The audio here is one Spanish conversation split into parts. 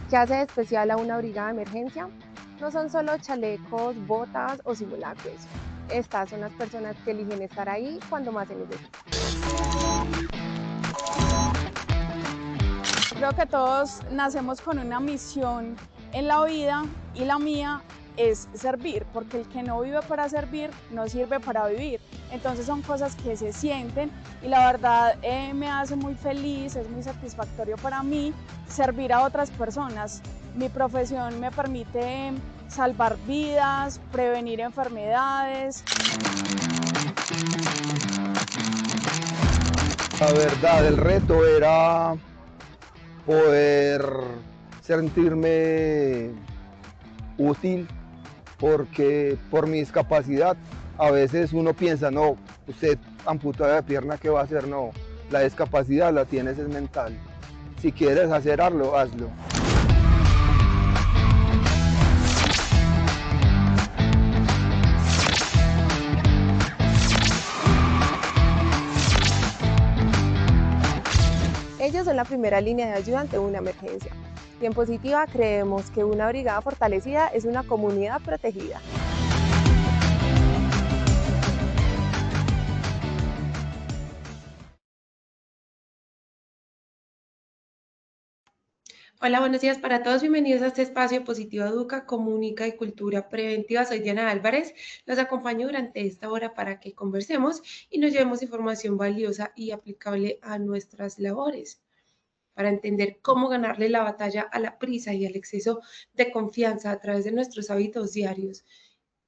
¿Qué hace de especial a una brigada de emergencia? No son solo chalecos, botas o simulacros. Estas son las personas que eligen estar ahí cuando más se necesita. Creo que todos nacemos con una misión en la vida y la mía es servir, porque el que no vive para servir no sirve para vivir. Entonces son cosas que se sienten y la verdad me hace muy feliz, es muy satisfactorio para mí servir a otras personas. Mi profesión me permite salvar vidas, prevenir enfermedades. La verdad, el reto era poder sentirme útil, porque por mi discapacidad a veces uno piensa, no, usted amputado de pierna, ¿qué va a hacer? No, la discapacidad la tienes es mental. Si quieres hacerlo, hazlo. Ellos son la primera línea de ayuda ante una emergencia. Y en Positiva creemos que una brigada fortalecida es una comunidad protegida. Hola, buenos días para todos. Bienvenidos a este espacio Positiva Educa, Comunica y Cultura Preventiva. Soy Diana Álvarez. Los acompaño durante esta hora para que conversemos y nos llevemos información valiosa y aplicable a nuestras labores, para entender cómo ganarle la batalla a la prisa y al exceso de confianza a través de nuestros hábitos diarios.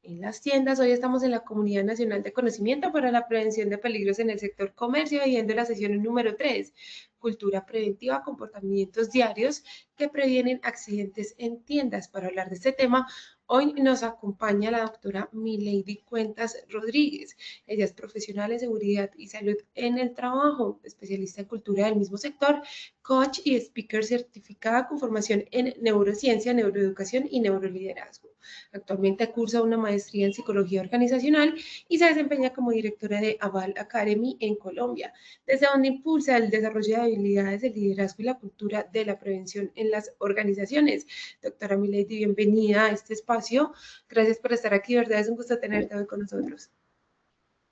En las tiendas, hoy estamos en la Comunidad Nacional de Conocimiento para la Prevención de Peligros en el Sector Comercio, viendo la sesión número 3, Cultura Preventiva, Comportamientos Diarios que Previenen Accidentes en Tiendas. Para hablar de este tema, hoy nos acompaña la doctora Milady Cuentas Rodríguez. Ella es profesional en seguridad y salud en el trabajo, especialista en cultura del mismo sector, coach y speaker certificada con formación en neurociencia, neuroeducación y neuroliderazgo. Actualmente cursa una maestría en psicología organizacional y se desempeña como directora de Aval Academy en Colombia, desde donde impulsa el desarrollo de habilidades de liderazgo y la cultura de la prevención en las organizaciones. Doctora Milady, bienvenida a este espacio. Gracias por estar aquí, de verdad es un gusto tenerte hoy con nosotros.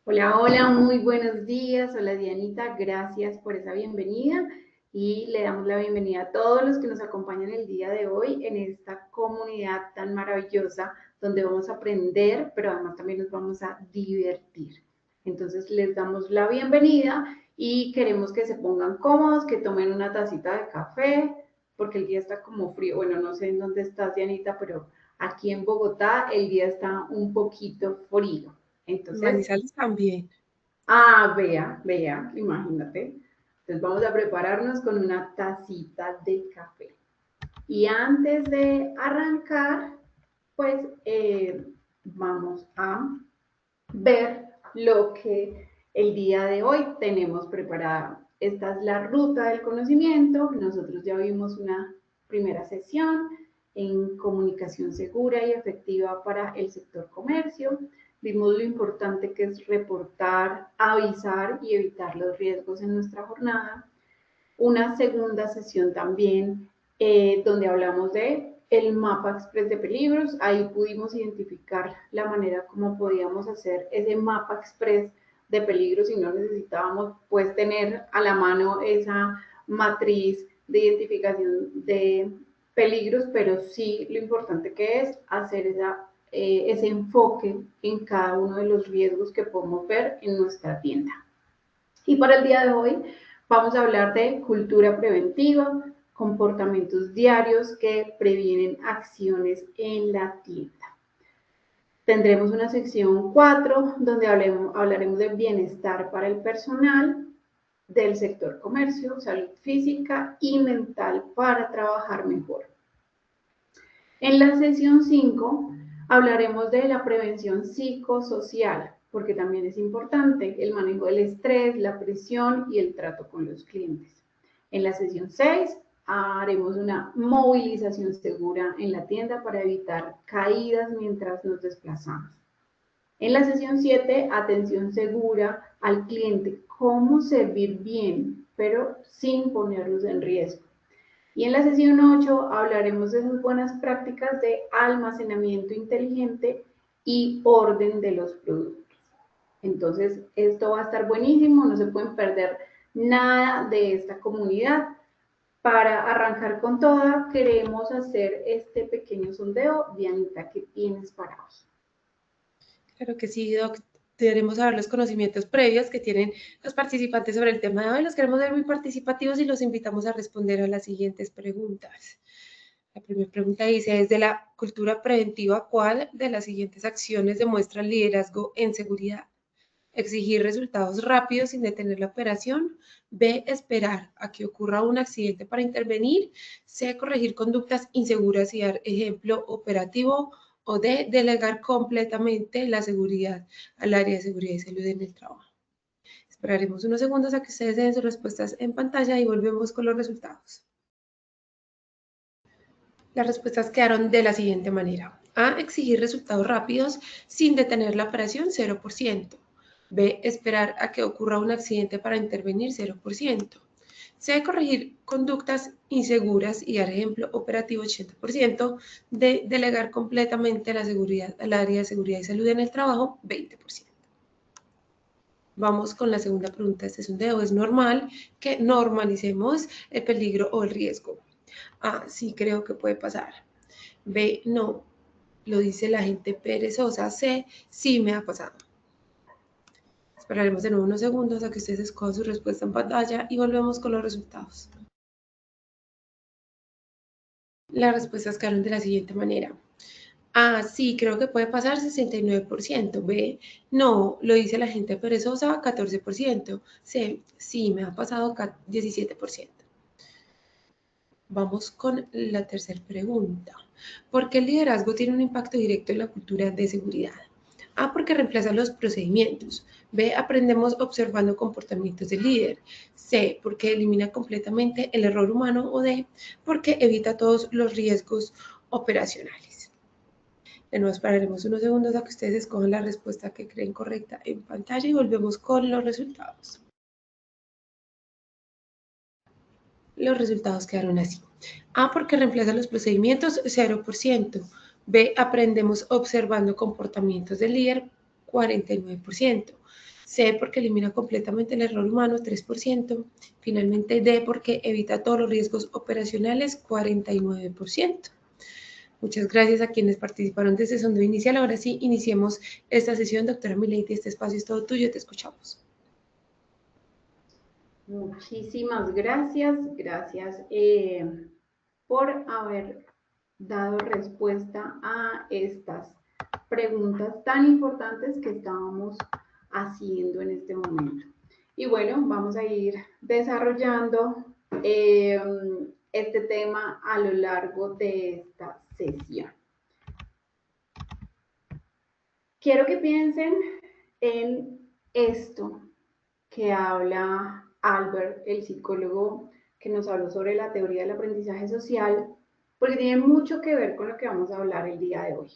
Hola, hola, muy buenos días. Hola Dianita, gracias por esa bienvenida y le damos la bienvenida a todos los que nos acompañan el día de hoy en esta comunidad tan maravillosa donde vamos a aprender, pero además también nos vamos a divertir. Entonces les damos la bienvenida y queremos que se pongan cómodos, que tomen una tacita de café, porque el día está como frío. Bueno, no sé en dónde estás, Dianita, pero aquí en Bogotá el día está un poquito frío. Entonces, Manizales también. Vea, imagínate. Entonces vamos a prepararnos con una tacita de café. Y antes de arrancar, pues vamos a ver lo que el día de hoy tenemos preparada. Esta es la ruta del conocimiento. Nosotros ya vimos una primera sesión en comunicación segura y efectiva para el sector comercio. Vimos lo importante que es reportar, avisar y evitar los riesgos en nuestra jornada. Una segunda sesión también donde hablamos de el mapa express de peligros. Ahí pudimos identificar la manera como podíamos hacer ese mapa express de peligros y no necesitábamos pues tener a la mano esa matriz de identificación de peligros, pero sí lo importante que es hacer ese enfoque en cada uno de los riesgos que podemos ver en nuestra tienda. Y para el día de hoy vamos a hablar de cultura preventiva, comportamientos diarios que previenen acciones en la tienda. Tendremos una sección 4 donde hablaremos de bienestar para el personal, del sector comercio, salud física y mental para trabajar mejor. En la sesión 5 hablaremos de la prevención psicosocial, porque también es importante el manejo del estrés, la presión y el trato con los clientes. En la sesión 6 haremos una movilización segura en la tienda para evitar caídas mientras nos desplazamos. En la sesión 7, atención segura al cliente, cómo servir bien, pero sin ponerlos en riesgo. Y en la sesión 8 hablaremos de esas buenas prácticas de almacenamiento inteligente y orden de los productos. Entonces, esto va a estar buenísimo, no se pueden perder nada de esta comunidad. Para arrancar con toda, queremos hacer este pequeño sondeo. Dianita, ¿qué tienes para hoy? Claro que sí, Doc. Queremos saber los conocimientos previos que tienen los participantes sobre el tema de hoy. Los queremos ver muy participativos y los invitamos a responder a las siguientes preguntas. La primera pregunta dice, desde la cultura preventiva, ¿cuál de las siguientes acciones demuestra el liderazgo en seguridad? Exigir resultados rápidos sin detener la operación. B, esperar a que ocurra un accidente para intervenir. C, corregir conductas inseguras y dar ejemplo operativo. O D, delegar completamente la seguridad al área de seguridad y salud en el trabajo. Esperaremos unos segundos a que ustedes den sus respuestas en pantalla y volvemos con los resultados. Las respuestas quedaron de la siguiente manera. A, exigir resultados rápidos sin detener la operación, 0%. B, esperar a que ocurra un accidente para intervenir, 0%. C, corregir conductas inseguras y dar ejemplo operativo, 80%. D, delegar completamente la seguridad al área de seguridad y salud en el trabajo, 20%. Vamos con la segunda pregunta. Este sondeo es normal que normalicemos el peligro o el riesgo. A, sí creo que puede pasar. B, no, lo dice la gente perezosa. C, sí me ha pasado. Esperaremos de nuevo unos segundos a que ustedes escojan su respuesta en pantalla y volvemos con los resultados. Las respuestas quedaron de la siguiente manera. A, sí, creo que puede pasar, 69%. B, no, lo dice la gente perezosa, 14%. C, sí, me ha pasado, 17%. Vamos con la tercera pregunta. ¿Por qué el liderazgo tiene un impacto directo en la cultura de seguridad? A, porque reemplaza los procedimientos. B, aprendemos observando comportamientos del líder. C, porque elimina completamente el error humano. O D, porque evita todos los riesgos operacionales. De nuevo esperaremos unos segundos a que ustedes escojan la respuesta que creen correcta en pantalla y volvemos con los resultados. Los resultados quedaron así. A, porque reemplaza los procedimientos, 0%. B, aprendemos observando comportamientos del líder, 49%. C, porque elimina completamente el error humano, 3%. Finalmente, D, porque evita todos los riesgos operacionales, 49%. Muchas gracias a quienes participaron de este sondeo inicial. Ahora sí, iniciemos esta sesión. Doctora Milady, este espacio es todo tuyo, te escuchamos. Muchísimas gracias, por haber dado respuesta a estas preguntas tan importantes que estábamos haciendo en este momento. Y bueno, vamos a ir desarrollando este tema a lo largo de esta sesión. Quiero que piensen en esto que habla Albert, el psicólogo que nos habló sobre la teoría del aprendizaje social, porque tiene mucho que ver con lo que vamos a hablar el día de hoy.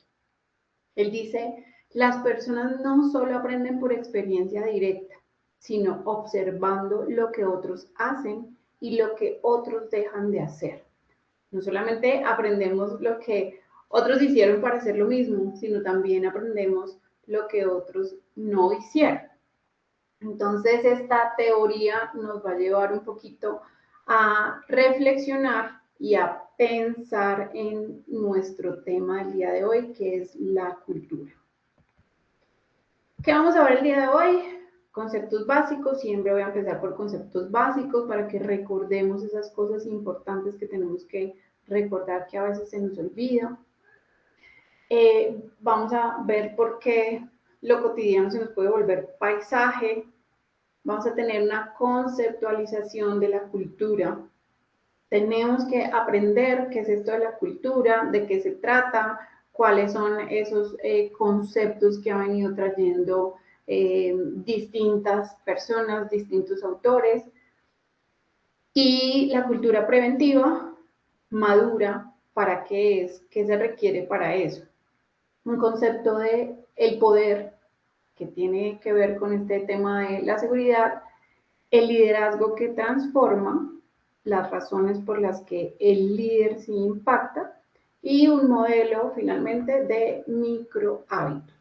Él dice, las personas no solo aprenden por experiencia directa, sino observando lo que otros hacen y lo que otros dejan de hacer. No solamente aprendemos lo que otros hicieron para hacer lo mismo, sino también aprendemos lo que otros no hicieron. Entonces, esta teoría nos va a llevar un poquito a reflexionar y a pensar en nuestro tema del día de hoy, que es la cultura. ¿Qué vamos a ver el día de hoy? Conceptos básicos. Siempre voy a empezar por conceptos básicos para que recordemos esas cosas importantes que tenemos que recordar que a veces se nos olvida. Vamos a ver por qué lo cotidiano se nos puede volver paisaje. Vamos a tener una conceptualización de la cultura. Tenemos que aprender qué es esto de la cultura, de qué se trata, cuáles son esos conceptos que han venido trayendo distintas personas, distintos autores. Y la cultura preventiva, madura, ¿para qué es? ¿Qué se requiere para eso? Un concepto de el poder, que tiene que ver con este tema de la seguridad, el liderazgo que transforma las razones por las que el líder sí impacta, y un modelo finalmente de micro hábitos.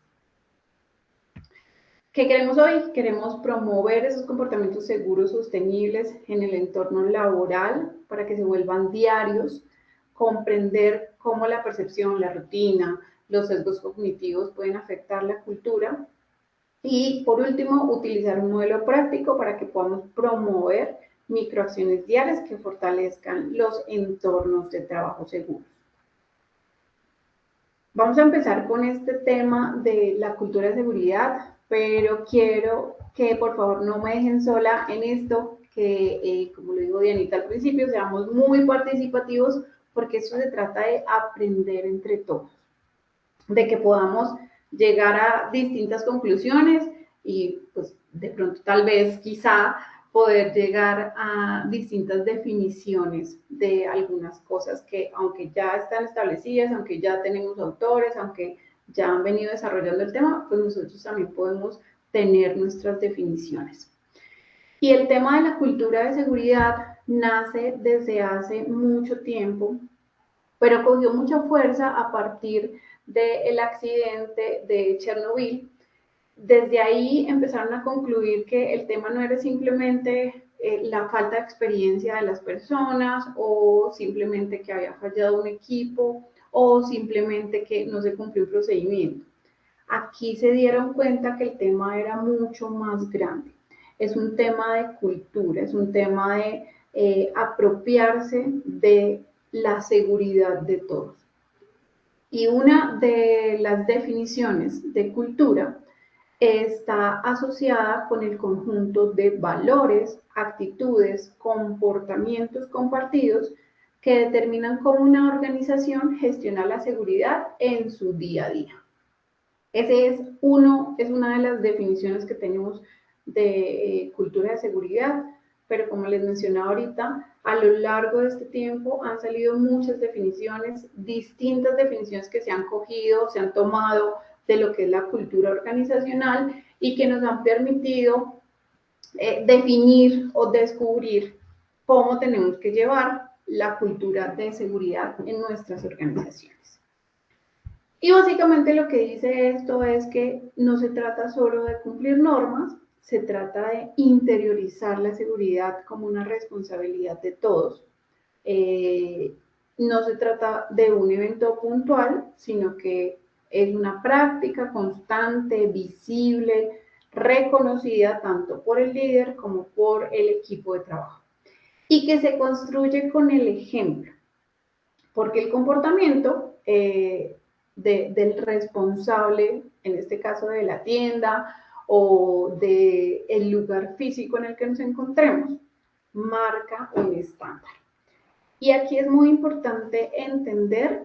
¿Qué queremos hoy? Queremos promover esos comportamientos seguros, sostenibles en el entorno laboral para que se vuelvan diarios, comprender cómo la percepción, la rutina, los sesgos cognitivos pueden afectar la cultura y, por último, utilizar un modelo práctico para que podamos promover microacciones diarias que fortalezcan los entornos de trabajo seguros. Vamos a empezar con este tema de la cultura de seguridad, pero quiero que por favor no me dejen sola en esto, que como lo dijo Dianita al principio, seamos muy participativos porque esto se trata de aprender entre todos, de que podamos llegar a distintas conclusiones y pues de pronto tal vez quizá poder llegar a distintas definiciones de algunas cosas que, aunque ya están establecidas, aunque ya tenemos autores, aunque ya han venido desarrollando el tema, pues nosotros también podemos tener nuestras definiciones. Y el tema de la cultura de seguridad nace desde hace mucho tiempo, pero cogió mucha fuerza a partir del accidente de Chernobyl. Desde ahí empezaron a concluir que el tema no era simplemente la falta de experiencia de las personas o simplemente que había fallado un equipo o simplemente que no se cumplió un procedimiento. Aquí se dieron cuenta que el tema era mucho más grande. Es un tema de cultura, es un tema de apropiarse de la seguridad de todos. Y una de las definiciones de cultura está asociada con el conjunto de valores, actitudes, comportamientos compartidos que determinan cómo una organización gestiona la seguridad en su día a día. Ese es una de las definiciones que tenemos de cultura de seguridad, pero como les mencionaba ahorita, a lo largo de este tiempo han salido muchas definiciones, distintas definiciones que se han cogido, se han tomado de lo que es la cultura organizacional y que nos han permitido definir o descubrir cómo tenemos que llevar la cultura de seguridad en nuestras organizaciones. Y básicamente lo que dice esto es que no se trata solo de cumplir normas, se trata de interiorizar la seguridad como una responsabilidad de todos. No se trata de un evento puntual, sino que es una práctica constante, visible, reconocida tanto por el líder como por el equipo de trabajo. Y que se construye con el ejemplo, porque el comportamiento del responsable, en este caso de la tienda o del lugar físico en el que nos encontremos, marca un estándar. Y aquí es muy importante entender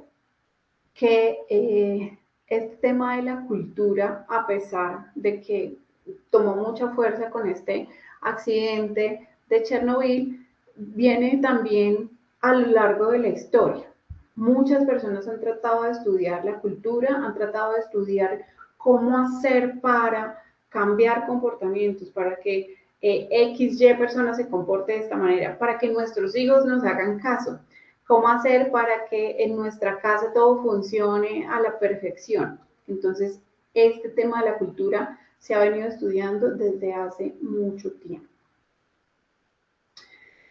que este tema de la cultura, a pesar de que tomó mucha fuerza con este accidente de Chernobyl, viene también a lo largo de la historia. Muchas personas han tratado de estudiar la cultura, han tratado de estudiar cómo hacer para cambiar comportamientos, para que XY persona se comporte de esta manera, para que nuestros hijos nos hagan caso, cómo hacer para que en nuestra casa todo funcione a la perfección. Entonces, este tema de la cultura se ha venido estudiando desde hace mucho tiempo.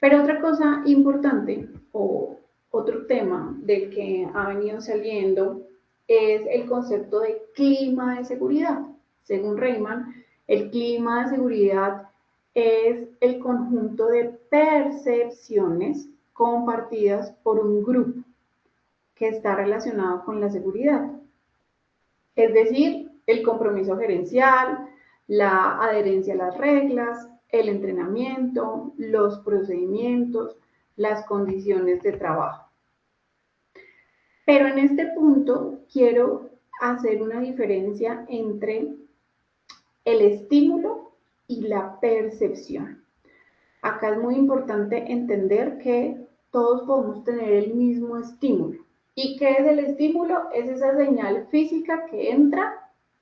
Pero otra cosa importante, o otro tema del que ha venido saliendo, es el concepto de clima de seguridad. Según Reimann, el clima de seguridad es el conjunto de percepciones compartidas por un grupo que está relacionado con la seguridad. Es decir, el compromiso gerencial, la adherencia a las reglas, el entrenamiento, los procedimientos, las condiciones de trabajo. Pero en este punto quiero hacer una diferencia entre el estímulo y la percepción. Acá es muy importante entender que todos podemos tener el mismo estímulo. ¿Y qué es el estímulo? Es esa señal física que entra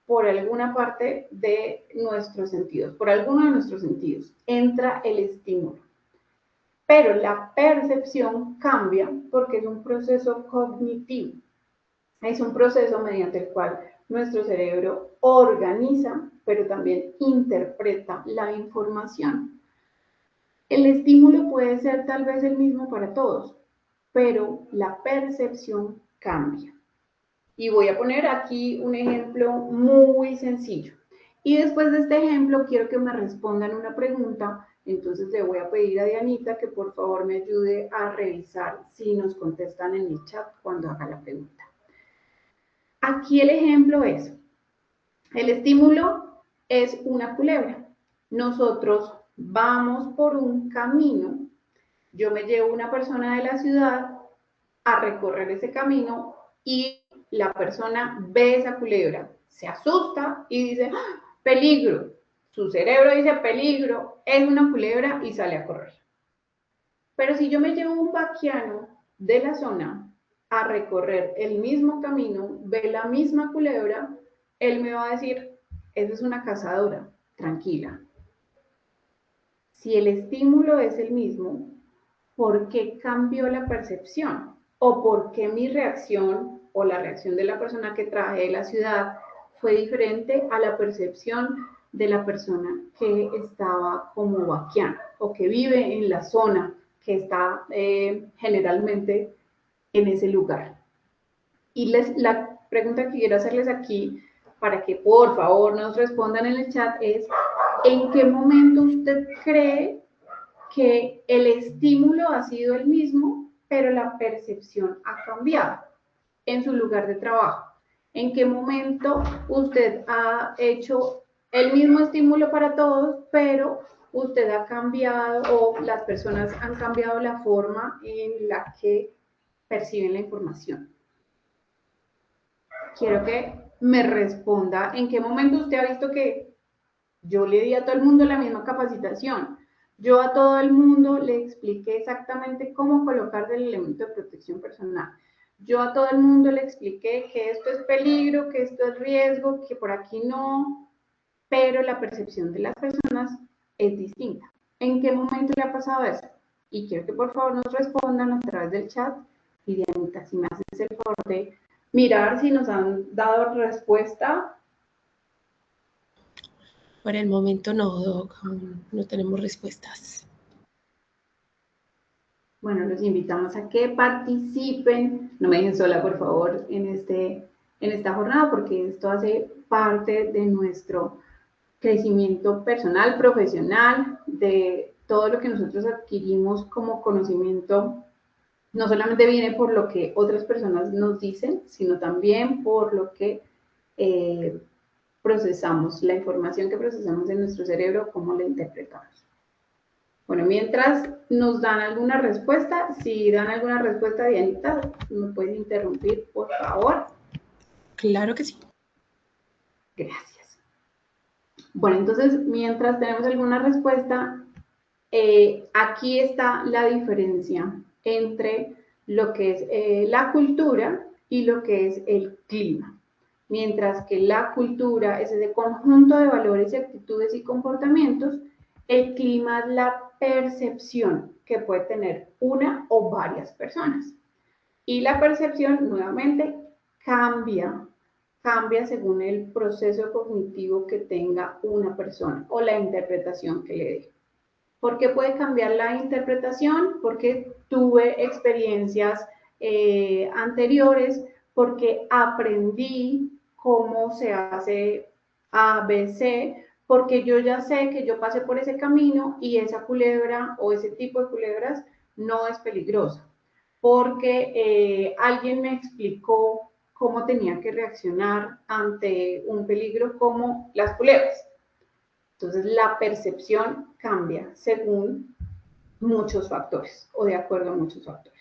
por alguna parte de nuestros sentidos, por alguno de nuestros sentidos. Entra el estímulo. pero la percepción cambia porque es un proceso cognitivo. Es un proceso mediante el cual nuestro cerebro organiza, pero también interpreta la información. El estímulo puede ser tal vez el mismo para todos, pero la percepción cambia. Y voy a poner aquí un ejemplo muy sencillo. Y después de este ejemplo quiero que me respondan una pregunta. Entonces le voy a pedir a Dianita que por favor me ayude a revisar si nos contestan en el chat cuando haga la pregunta. Aquí el ejemplo es, el estímulo es una culebra. Nosotros vamos por un camino. Yo me llevo una persona de la ciudad a recorrer ese camino y la persona ve esa culebra, se asusta y dice, ¡ah, peligro! Su cerebro dice, peligro, es una culebra y sale a correr. Pero si yo me llevo un vaquiano de la zona a recorrer el mismo camino, ve la misma culebra, él me va a decir, esa es una cazadora, tranquila. Si el estímulo es el mismo, ¿por qué cambió la percepción? ¿O por qué mi reacción o la reacción de la persona que traje de la ciudad fue diferente a la percepción de la persona que estaba como vaquiana o que vive en la zona que está generalmente en ese lugar? Y la pregunta que quiero hacerles aquí, para que por favor nos respondan en el chat, es ¿en qué momento usted cree que el estímulo ha sido el mismo, pero la percepción ha cambiado en su lugar de trabajo? ¿En qué momento usted ha hecho el mismo estímulo para todos, pero usted ha cambiado o las personas han cambiado la forma en la que perciben la información? Quiero que me responda en qué momento usted ha visto que yo le di a todo el mundo la misma capacitación. Yo a todo el mundo le expliqué exactamente cómo colocar el elemento de protección personal. Yo a todo el mundo le expliqué que esto es peligro, que esto es riesgo, que por aquí no, pero la percepción de las personas es distinta. ¿En qué momento le ha pasado eso? Y quiero que por favor nos respondan a través del chat. Y Dianita, si me haces el favor de mirar si nos han dado respuesta. Por el momento no, Doc, aún no tenemos respuestas. Bueno, los invitamos a que participen. No me dejen sola, por favor, en esta jornada, porque esto hace parte de nuestro crecimiento personal, profesional, de todo lo que nosotros adquirimos como conocimiento. No solamente viene por lo que otras personas nos dicen, sino también por lo que procesamos, la información que procesamos en nuestro cerebro, cómo la interpretamos. Bueno, mientras nos dan alguna respuesta, si dan alguna respuesta, Dianita, ¿me puedes interrumpir, por favor? Claro que sí. Gracias. Bueno, entonces, mientras tenemos alguna respuesta, aquí está la diferencia entre lo que es la cultura y lo que es el clima. Mientras que la cultura es ese conjunto de valores y actitudes y comportamientos, el clima es la percepción que puede tener una o varias personas. Y la percepción, nuevamente, cambia según el proceso cognitivo que tenga una persona o la interpretación que le dé. ¿Por qué puede cambiar la interpretación? Porque tuve experiencias anteriores, porque aprendí cómo se hace ABC, porque yo ya sé que yo pasé por ese camino y esa culebra o ese tipo de culebras no es peligrosa, porque alguien me explicó cómo tenía que reaccionar ante un peligro como las culebras. Entonces, la percepción cambia según muchos factores o de acuerdo a muchos factores.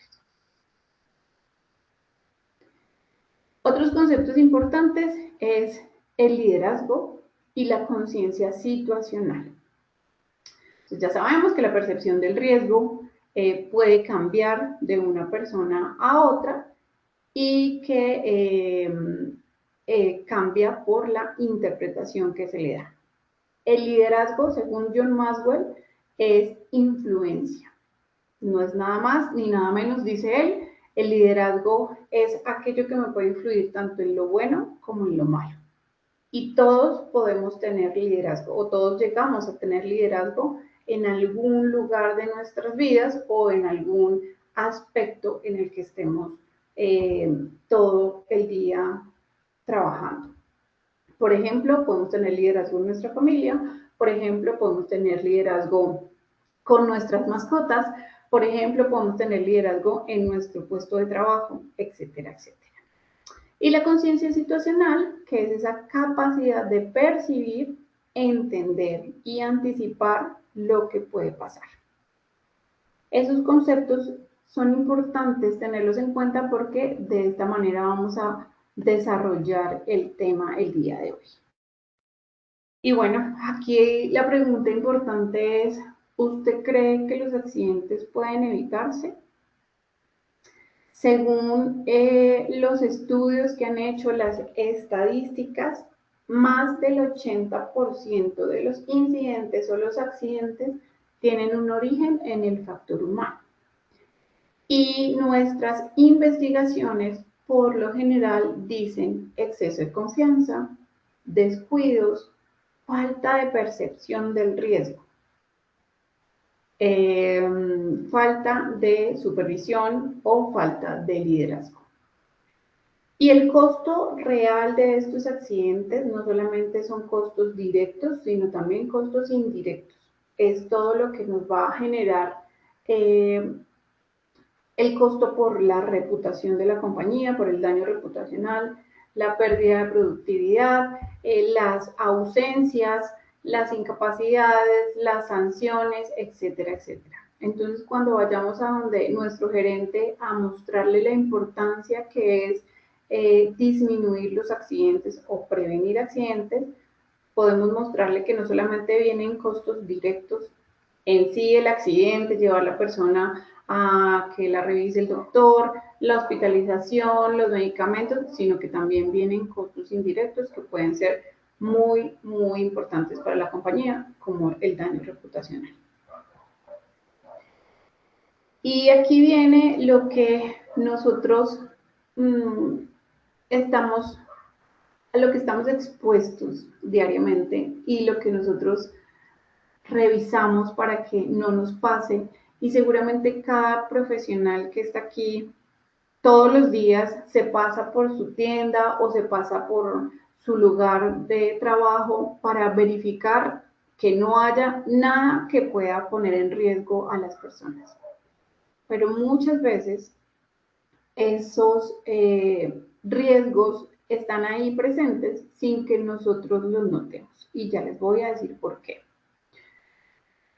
Otros conceptos importantes es el liderazgo y la conciencia situacional. Entonces, ya sabemos que la percepción del riesgo puede cambiar de una persona a otra y que cambia por la interpretación que se le da. El liderazgo, según John Maxwell, es influencia. No es nada más ni nada menos, dice él. El liderazgo es aquello que me puede influir tanto en lo bueno como en lo malo. Y todos podemos tener liderazgo o todos llegamos a tener liderazgo en algún lugar de nuestras vidas o en algún aspecto en el que estemos todo el día trabajando. Por ejemplo, podemos tener liderazgo en nuestra familia, por ejemplo, podemos tener liderazgo con nuestras mascotas, por ejemplo, podemos tener liderazgo en nuestro puesto de trabajo, etcétera, etcétera. Y la conciencia situacional, que es esa capacidad de percibir, entender y anticipar lo que puede pasar. Esos conceptos son importantes tenerlos en cuenta porque de esta manera vamos a desarrollar el tema el día de hoy. Y bueno, aquí la pregunta importante es, ¿usted cree que los accidentes pueden evitarse? Según los estudios que han hecho, las estadísticas, más del 80% de los incidentes o los accidentes tienen un origen en el factor humano. Y nuestras investigaciones, por lo general, dicen exceso de confianza, descuidos, falta de percepción del riesgo. Falta de supervisión o falta de liderazgo. Y el costo real de estos accidentes no solamente son costos directos, sino también costos indirectos. Es todo lo que nos va a generar el costo por la reputación de la compañía, por el daño reputacional, la pérdida de productividad, las ausencias, las incapacidades, las sanciones, etcétera, etcétera. Entonces, cuando vayamos a donde nuestro gerente a mostrarle la importancia que es disminuir los accidentes o prevenir accidentes, podemos mostrarle que no solamente vienen costos directos en sí el accidente, llevar a la persona a que la revise el doctor, la hospitalización, los medicamentos, sino que también vienen costos indirectos que pueden ser muy, muy importantes para la compañía, como el daño reputacional. Y aquí viene lo que nosotros estamos expuestos diariamente y lo que nosotros revisamos para que no nos pase. Y seguramente cada profesional que está aquí todos los días se pasa por su tienda o se pasa por su lugar de trabajo para verificar que no haya nada que pueda poner en riesgo a las personas. Pero muchas veces esos riesgos están ahí presentes sin que nosotros los notemos. Y ya les voy a decir por qué.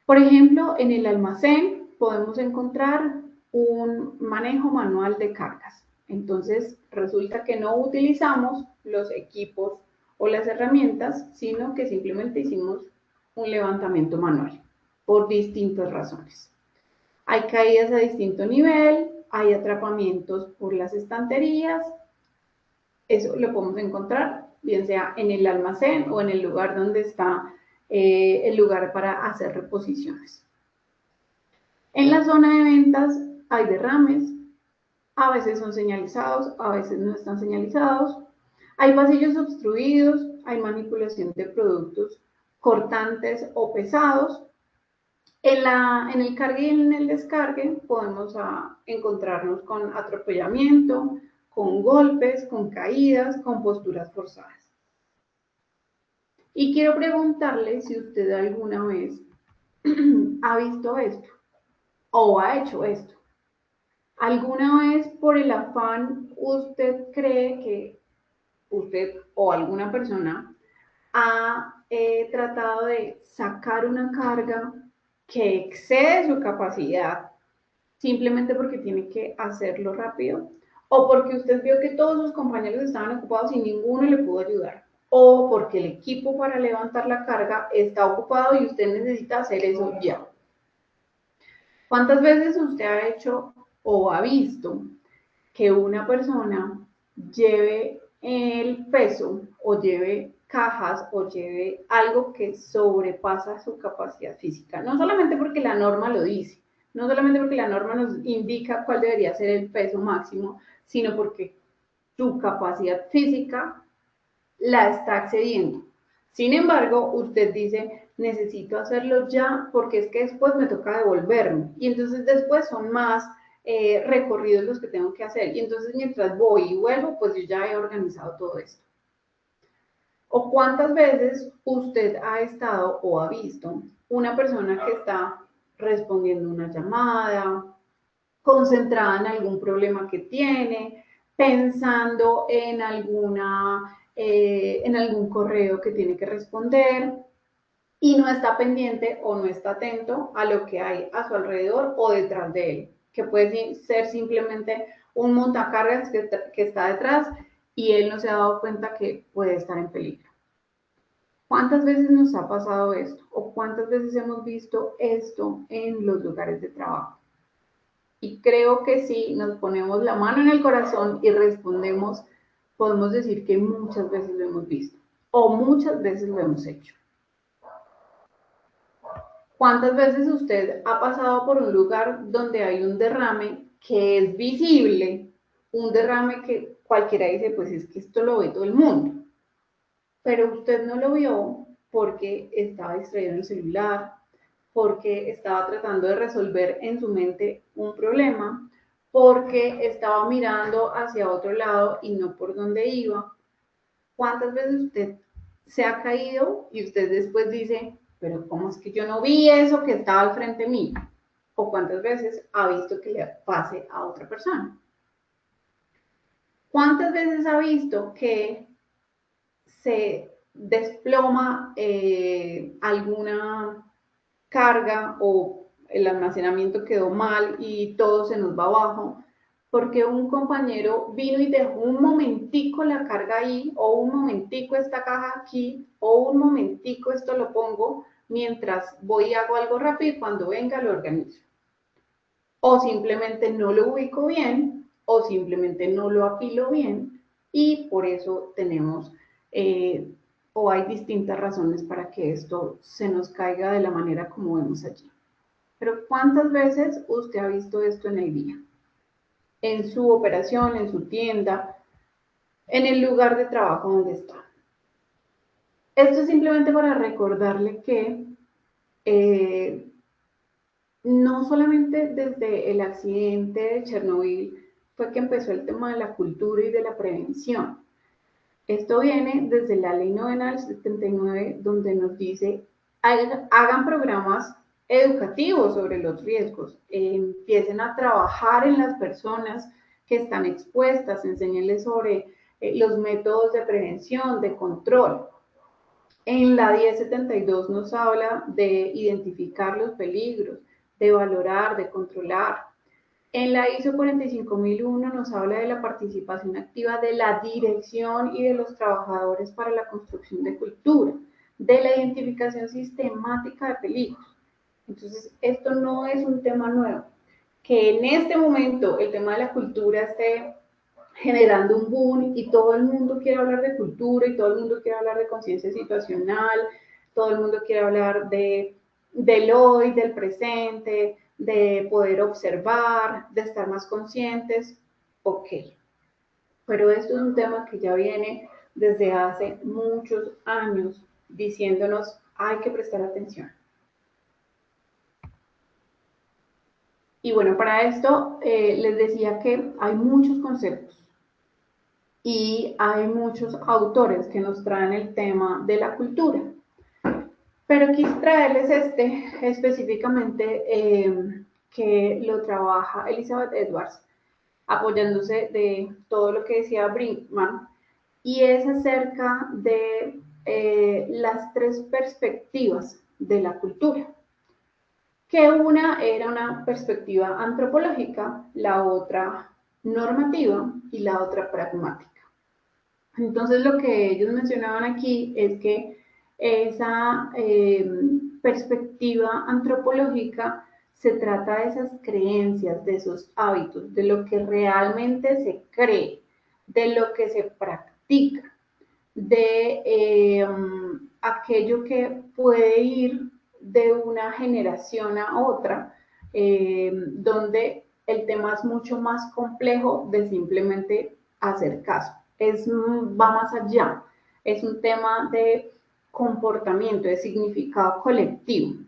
Por ejemplo, en el almacén podemos encontrar un manejo manual de cargas. Entonces, resulta que no utilizamos los equipos o las herramientas, sino que simplemente hicimos un levantamiento manual por distintas razones. Hay caídas a distinto nivel, hay atrapamientos por las estanterías. Eso lo podemos encontrar, bien sea en el almacén o en el lugar donde está el lugar para hacer reposiciones. En la zona de ventas hay derrames, a veces son señalizados, a veces no están señalizados. Hay pasillos obstruidos, hay manipulación de productos cortantes o pesados. En el cargue y en el descargue podemos encontrarnos con atropellamiento, con golpes, con caídas, con posturas forzadas. Y quiero preguntarle si usted alguna vez ha visto esto o ha hecho esto. ¿Alguna vez por el afán usted cree que usted o alguna persona ha tratado de sacar una carga que excede su capacidad simplemente porque tiene que hacerlo rápido? ¿O porque usted vio que todos sus compañeros estaban ocupados y ninguno le pudo ayudar? ¿O porque el equipo para levantar la carga está ocupado y usted necesita hacer eso ya? ¿Cuántas veces usted ha hecho o ha visto que una persona lleve el peso o lleve cajas o lleve algo que sobrepasa su capacidad física? No solamente porque la norma lo dice, No solamente porque la norma nos indica cuál debería ser el peso máximo, sino porque su capacidad física la está accediendo. Sin embargo, usted dice, necesito hacerlo ya porque es que después me toca devolverme. Y entonces después son más recorridos los que tengo que hacer. Y entonces mientras voy y vuelvo, pues yo ya he organizado todo esto. ¿O cuántas veces usted ha estado o ha visto una persona que está respondiendo una llamada, concentrada en algún problema que tiene, pensando en en algún correo que tiene que responder y no está pendiente o no está atento a lo que hay a su alrededor o detrás de él, que puede ser simplemente un montacargas que está detrás y él no se ha dado cuenta que puede estar en peligro? ¿Cuántas veces nos ha pasado esto? ¿O cuántas veces hemos visto esto en los lugares de trabajo? Y creo que si nos ponemos la mano en el corazón y respondemos, podemos decir que muchas veces lo hemos visto o muchas veces lo hemos hecho. ¿Cuántas veces usted ha pasado por un lugar donde hay un derrame que es visible? Un derrame que cualquiera dice, pues es que esto lo ve todo el mundo. Pero usted no lo vio porque estaba distraído en el celular, porque estaba tratando de resolver en su mente un problema, porque estaba mirando hacia otro lado y no por donde iba. ¿Cuántas veces usted se ha caído y usted después dice, pero cómo es que yo no vi eso que estaba al frente mío? ¿O cuántas veces ha visto que le pase a otra persona? ¿Cuántas veces ha visto que se desploma alguna carga o el almacenamiento quedó mal y todo se nos va abajo, porque un compañero vino y dejó un momentico la carga ahí, o un momentico esta caja aquí, o un momentico esto lo pongo mientras voy y hago algo rápido y cuando venga lo organizo? O simplemente no lo ubico bien, o simplemente no lo apilo bien, y por eso tenemos o hay distintas razones para que esto se nos caiga de la manera como vemos allí. Pero ¿cuántas veces usted ha visto esto en el día? En su operación, en su tienda, en el lugar de trabajo donde está. Esto es simplemente para recordarle que no solamente desde el accidente de Chernobyl fue que empezó el tema de la cultura y de la prevención. Esto viene desde la Ley Novena del 79, donde nos dice, hagan programas educativos sobre los riesgos, empiecen a trabajar en las personas que están expuestas, enséñenles sobre los métodos de prevención, de control. En la 1072 nos habla de identificar los peligros, de valorar, de controlar. En la ISO 45001 nos habla de la participación activa de la dirección y de los trabajadores para la construcción de cultura, de la identificación sistemática de peligros. Entonces, esto no es un tema nuevo. Que en este momento el tema de la cultura esté generando un boom y todo el mundo quiere hablar de cultura y todo el mundo quiere hablar de conciencia situacional, todo el mundo quiere hablar del hoy, del presente, de poder observar, de estar más conscientes, ok. Pero esto es un tema que ya viene desde hace muchos años diciéndonos hay que prestar atención. Y bueno, para esto les decía que hay muchos conceptos y hay muchos autores que nos traen el tema de la cultura. Pero quise traerles este específicamente que lo trabaja Elizabeth Edwards, apoyándose de todo lo que decía Brinkman, y es acerca de las tres perspectivas de la cultura. Que una era una perspectiva antropológica, la otra normativa y la otra pragmática. Entonces lo que ellos mencionaban aquí es que esa perspectiva antropológica se trata de esas creencias, de esos hábitos, de lo que realmente se cree, de lo que se practica, de aquello que puede ir de una generación a otra donde el tema es mucho más complejo de simplemente hacer caso. Va más allá, es un tema de comportamiento, de significado colectivo.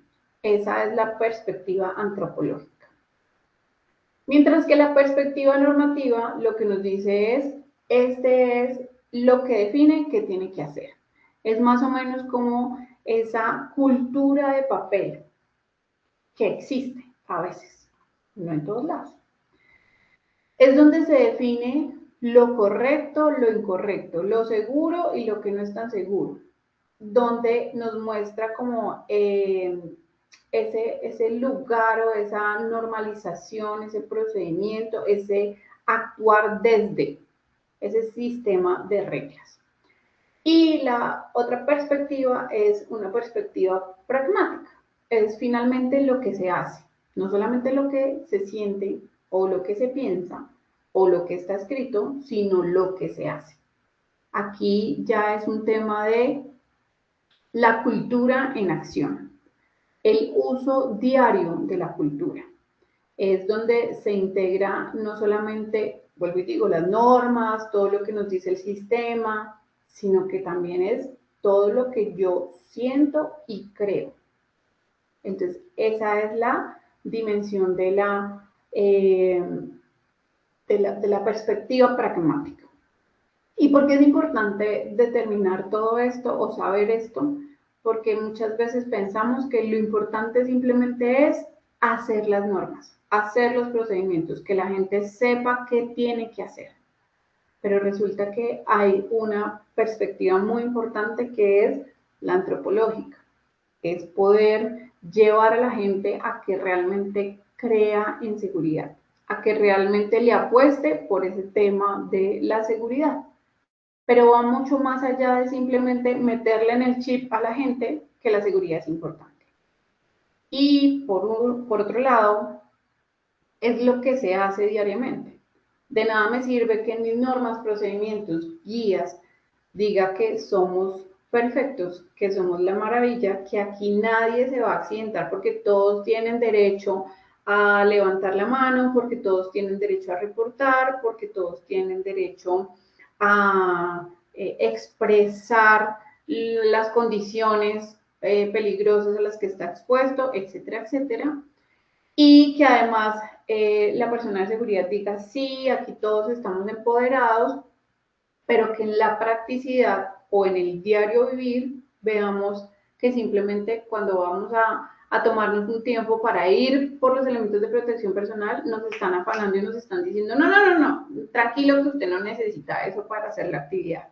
Esa es la perspectiva antropológica. Mientras que la perspectiva normativa lo que nos dice es, este es lo que define qué tiene que hacer. Es más o menos como esa cultura de papel que existe a veces, no en todos lados. Es donde se define lo correcto, lo incorrecto, lo seguro y lo que no es tan seguro, donde nos muestra como ese lugar o esa normalización, ese procedimiento, ese actuar desde ese sistema de reglas. Y la otra perspectiva es una perspectiva pragmática, es finalmente lo que se hace, no solamente lo que se siente o lo que se piensa o lo que está escrito, sino lo que se hace. Aquí ya es un tema de la cultura en acción, el uso diario de la cultura. Es donde se integra no solamente, vuelvo y digo, las normas, todo lo que nos dice el sistema, sino que también es todo lo que yo siento y creo. Entonces, esa es la dimensión de la perspectiva pragmática. ¿Y por qué es importante determinar todo esto o saber esto? Porque muchas veces pensamos que lo importante simplemente es hacer las normas, hacer los procedimientos, que la gente sepa qué tiene que hacer. Pero resulta que hay una perspectiva muy importante que es la antropológica, es poder llevar a la gente a que realmente crea en seguridad, a que realmente le apueste por ese tema de la seguridad. Pero va mucho más allá de simplemente meterle en el chip a la gente que la seguridad es importante. Y por otro lado, es lo que se hace diariamente. De nada me sirve que en mis normas, procedimientos, guías, diga que somos perfectos, que somos la maravilla, que aquí nadie se va a accidentar porque todos tienen derecho a levantar la mano, porque todos tienen derecho a reportar, porque todos tienen derecho a expresar las condiciones peligrosas a las que está expuesto, etcétera, etcétera. Y que además la persona de seguridad diga, sí, aquí todos estamos empoderados, pero que en la practicidad o en el diario vivir veamos que simplemente cuando vamos a tomarnos un tiempo para ir por los elementos de protección personal, nos están afanando y nos están diciendo, no, tranquilo que usted no necesita eso para hacer la actividad.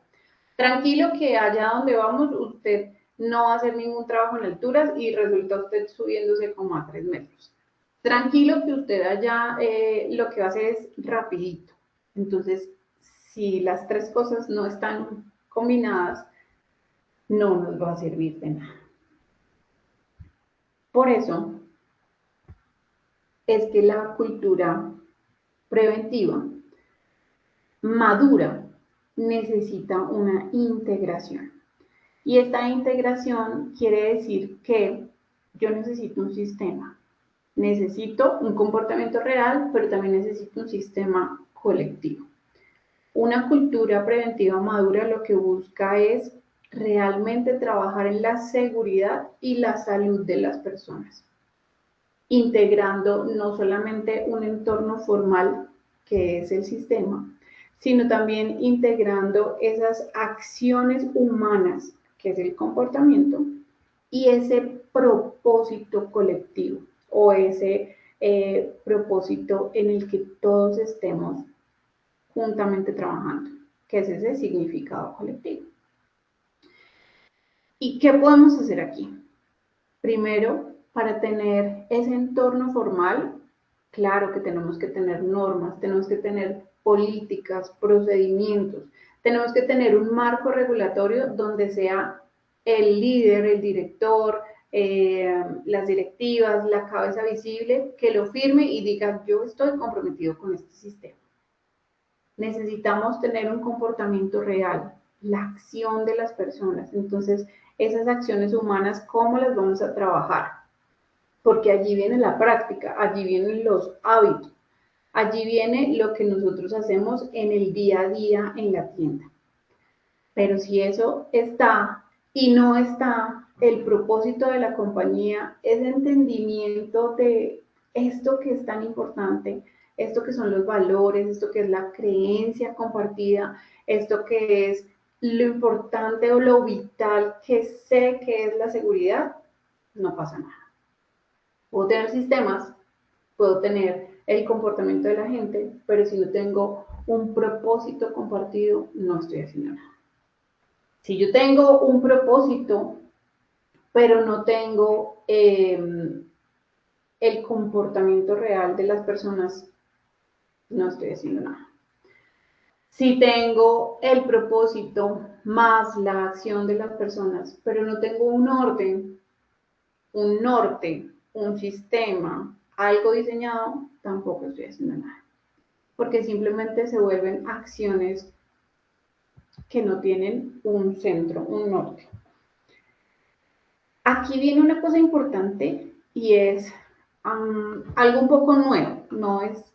Tranquilo que allá donde vamos usted no va a hacer ningún trabajo en alturas y resulta usted subiéndose como a 3 metros. Tranquilo que usted allá lo que va a hacer es rapidito. Entonces, si las tres cosas no están combinadas, no nos va a servir de nada. Por eso es que la cultura preventiva madura necesita una integración. Y esta integración quiere decir que yo necesito un sistema, necesito un comportamiento real, pero también necesito un sistema colectivo. Una cultura preventiva madura lo que busca es realmente trabajar en la seguridad y la salud de las personas, integrando no solamente un entorno formal, que es el sistema, sino también integrando esas acciones humanas, que es el comportamiento, y ese propósito colectivo o ese propósito en el que todos estemos juntamente trabajando, que es ese significado colectivo. ¿Y qué podemos hacer aquí? Primero, para tener ese entorno formal, claro que tenemos que tener normas, tenemos que tener políticas, procedimientos, tenemos que tener un marco regulatorio donde sea el líder, el director, las directivas, la cabeza visible, que lo firme y diga, yo estoy comprometido con este sistema. Necesitamos tener un comportamiento real, la acción de las personas. Entonces, esas acciones humanas, ¿cómo las vamos a trabajar? porque allí viene la práctica, allí vienen los hábitos, allí viene lo que nosotros hacemos en el día a día en la tienda. Pero si eso está y no está el propósito de la compañía, ese entendimiento de esto que es tan importante, esto que son los valores, esto que es la creencia compartida, esto que es lo importante o lo vital que sé que es la seguridad, no pasa nada. Puedo tener sistemas, puedo tener el comportamiento de la gente, pero si no tengo un propósito compartido, no estoy haciendo nada. Si yo tengo un propósito, pero no tengo el comportamiento real de las personas, no estoy haciendo nada. Si tengo el propósito más la acción de las personas, pero no tengo un orden, un norte, un sistema, algo diseñado, tampoco estoy haciendo nada. Porque simplemente se vuelven acciones que no tienen un centro, un norte. Aquí viene una cosa importante y es algo un poco nuevo, no es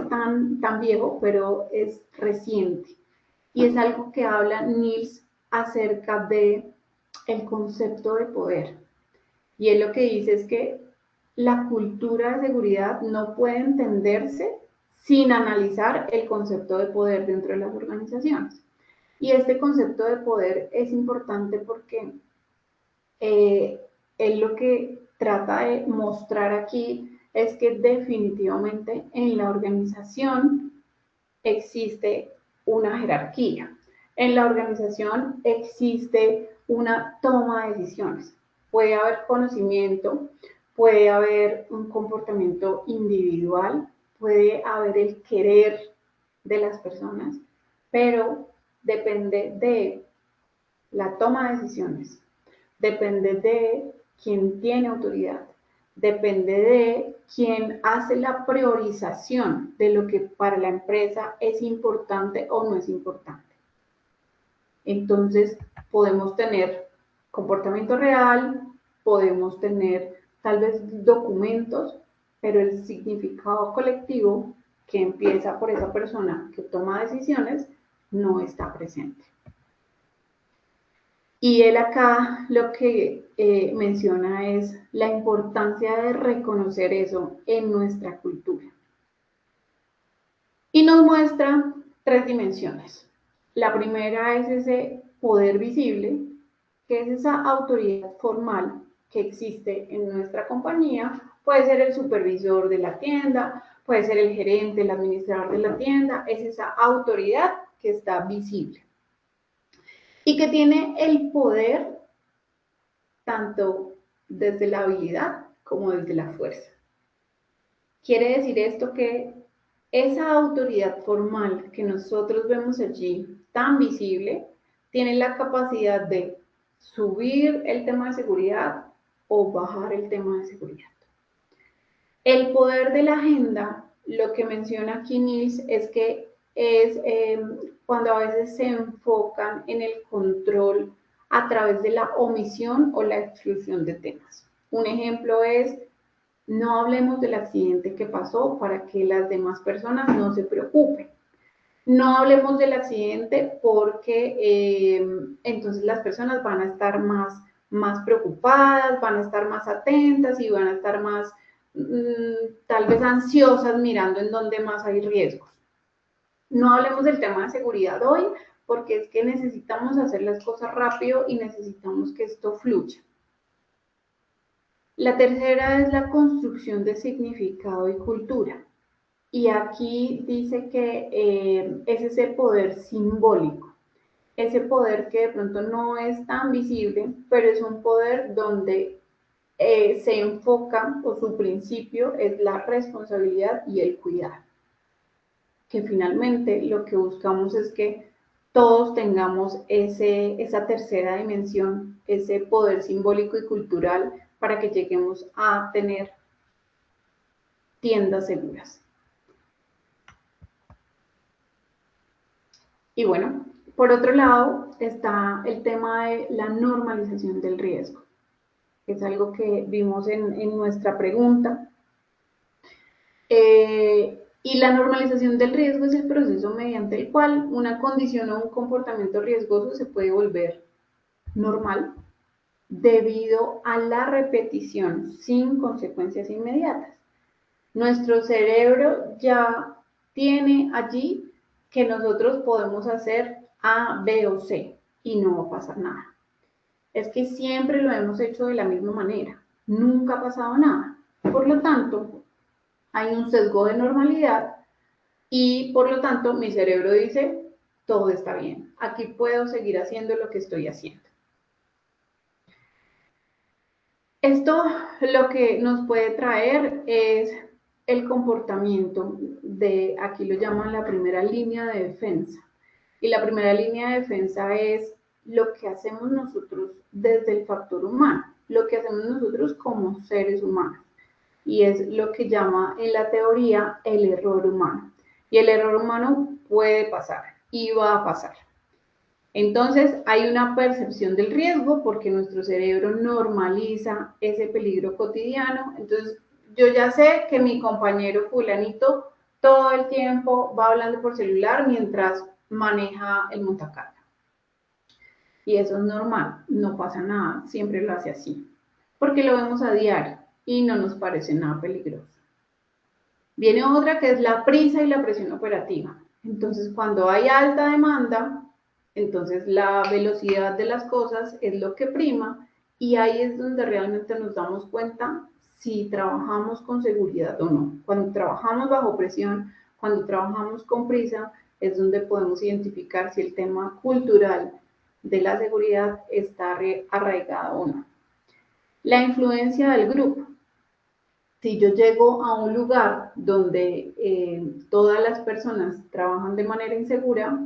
tan viejo, pero es reciente. Y es algo que habla Niels acerca de el concepto de poder. Y él lo que dice es que la cultura de seguridad no puede entenderse sin analizar el concepto de poder dentro de las organizaciones. Y este concepto de poder es importante porque él lo que trata de mostrar aquí es que definitivamente en la organización existe una jerarquía. En la organización existe una toma de decisiones. Puede haber conocimiento, puede haber un comportamiento individual, puede haber el querer de las personas, pero depende de la toma de decisiones, depende de quien tiene autoridad, depende de quien hace la priorización de lo que para la empresa es importante o no es importante. Entonces, podemos tener comportamiento real, podemos tener tal vez documentos, pero el significado colectivo que empieza por esa persona que toma decisiones no está presente. Y él acá lo que menciona es la importancia de reconocer eso en nuestra cultura. Y nos muestra 3 dimensiones. La primera es ese poder visible, que es esa autoridad formal que existe en nuestra compañía. Puede ser el supervisor de la tienda, puede ser el gerente, el administrador de la tienda. Es esa autoridad que está visible y que tiene el poder tanto desde la habilidad como desde la fuerza. Quiere decir esto que esa autoridad formal que nosotros vemos allí, tan visible, tiene la capacidad de subir el tema de seguridad o bajar el tema de seguridad. El poder de la agenda, lo que menciona aquí Niels, es que es cuando a veces se enfocan en el control a través de la omisión o la exclusión de temas. Un ejemplo es, no hablemos del accidente que pasó para que las demás personas no se preocupen. No hablemos del accidente porque entonces las personas van a estar más preocupadas, van a estar más atentas y van a estar más tal vez ansiosas mirando en dónde más hay riesgos. No hablemos del tema de seguridad hoy porque es que necesitamos hacer las cosas rápido y necesitamos que esto fluya. La tercera es la construcción de significado y cultura. Y aquí dice que es ese poder simbólico, ese poder que de pronto no es tan visible, pero es un poder donde se enfoca o su principio es la responsabilidad y el cuidado. Que finalmente lo que buscamos es que todos tengamos esa tercera dimensión, ese poder simbólico y cultural para que lleguemos a tener tiendas seguras. Y bueno, por otro lado está el tema de la normalización del riesgo. Es algo que vimos en nuestra pregunta. Y la normalización del riesgo es el proceso mediante el cual una condición o un comportamiento riesgoso se puede volver normal debido a la repetición sin consecuencias inmediatas. Nuestro cerebro ya tiene allí que nosotros podemos hacer A, B o C y no va a pasar nada. Es que siempre lo hemos hecho de la misma manera, nunca ha pasado nada. Por lo tanto, hay un sesgo de normalidad y por lo tanto mi cerebro dice, todo está bien, aquí puedo seguir haciendo lo que estoy haciendo. Esto lo que nos puede traer es el comportamiento de, aquí lo llaman la primera línea de defensa. Y la primera línea de defensa es lo que hacemos nosotros desde el factor humano, lo que hacemos nosotros como seres humanos. Y es lo que llama en la teoría el error humano. Y el error humano puede pasar y va a pasar. Entonces hay una percepción del riesgo porque nuestro cerebro normaliza ese peligro cotidiano. Entonces yo ya sé que mi compañero fulanito todo el tiempo va hablando por celular mientras maneja el montacarga. Y eso es normal, no pasa nada, siempre lo hace así. Porque lo vemos a diario y no nos parece nada peligroso. Viene otra que es la prisa y la presión operativa. Entonces cuando hay alta demanda, entonces la velocidad de las cosas es lo que prima y ahí es donde realmente nos damos cuenta si trabajamos con seguridad o no. Cuando trabajamos bajo presión, cuando trabajamos con prisa, es donde podemos identificar si el tema cultural de la seguridad está arraigado o no. La influencia del grupo. Si yo llego a un lugar donde todas las personas trabajan de manera insegura,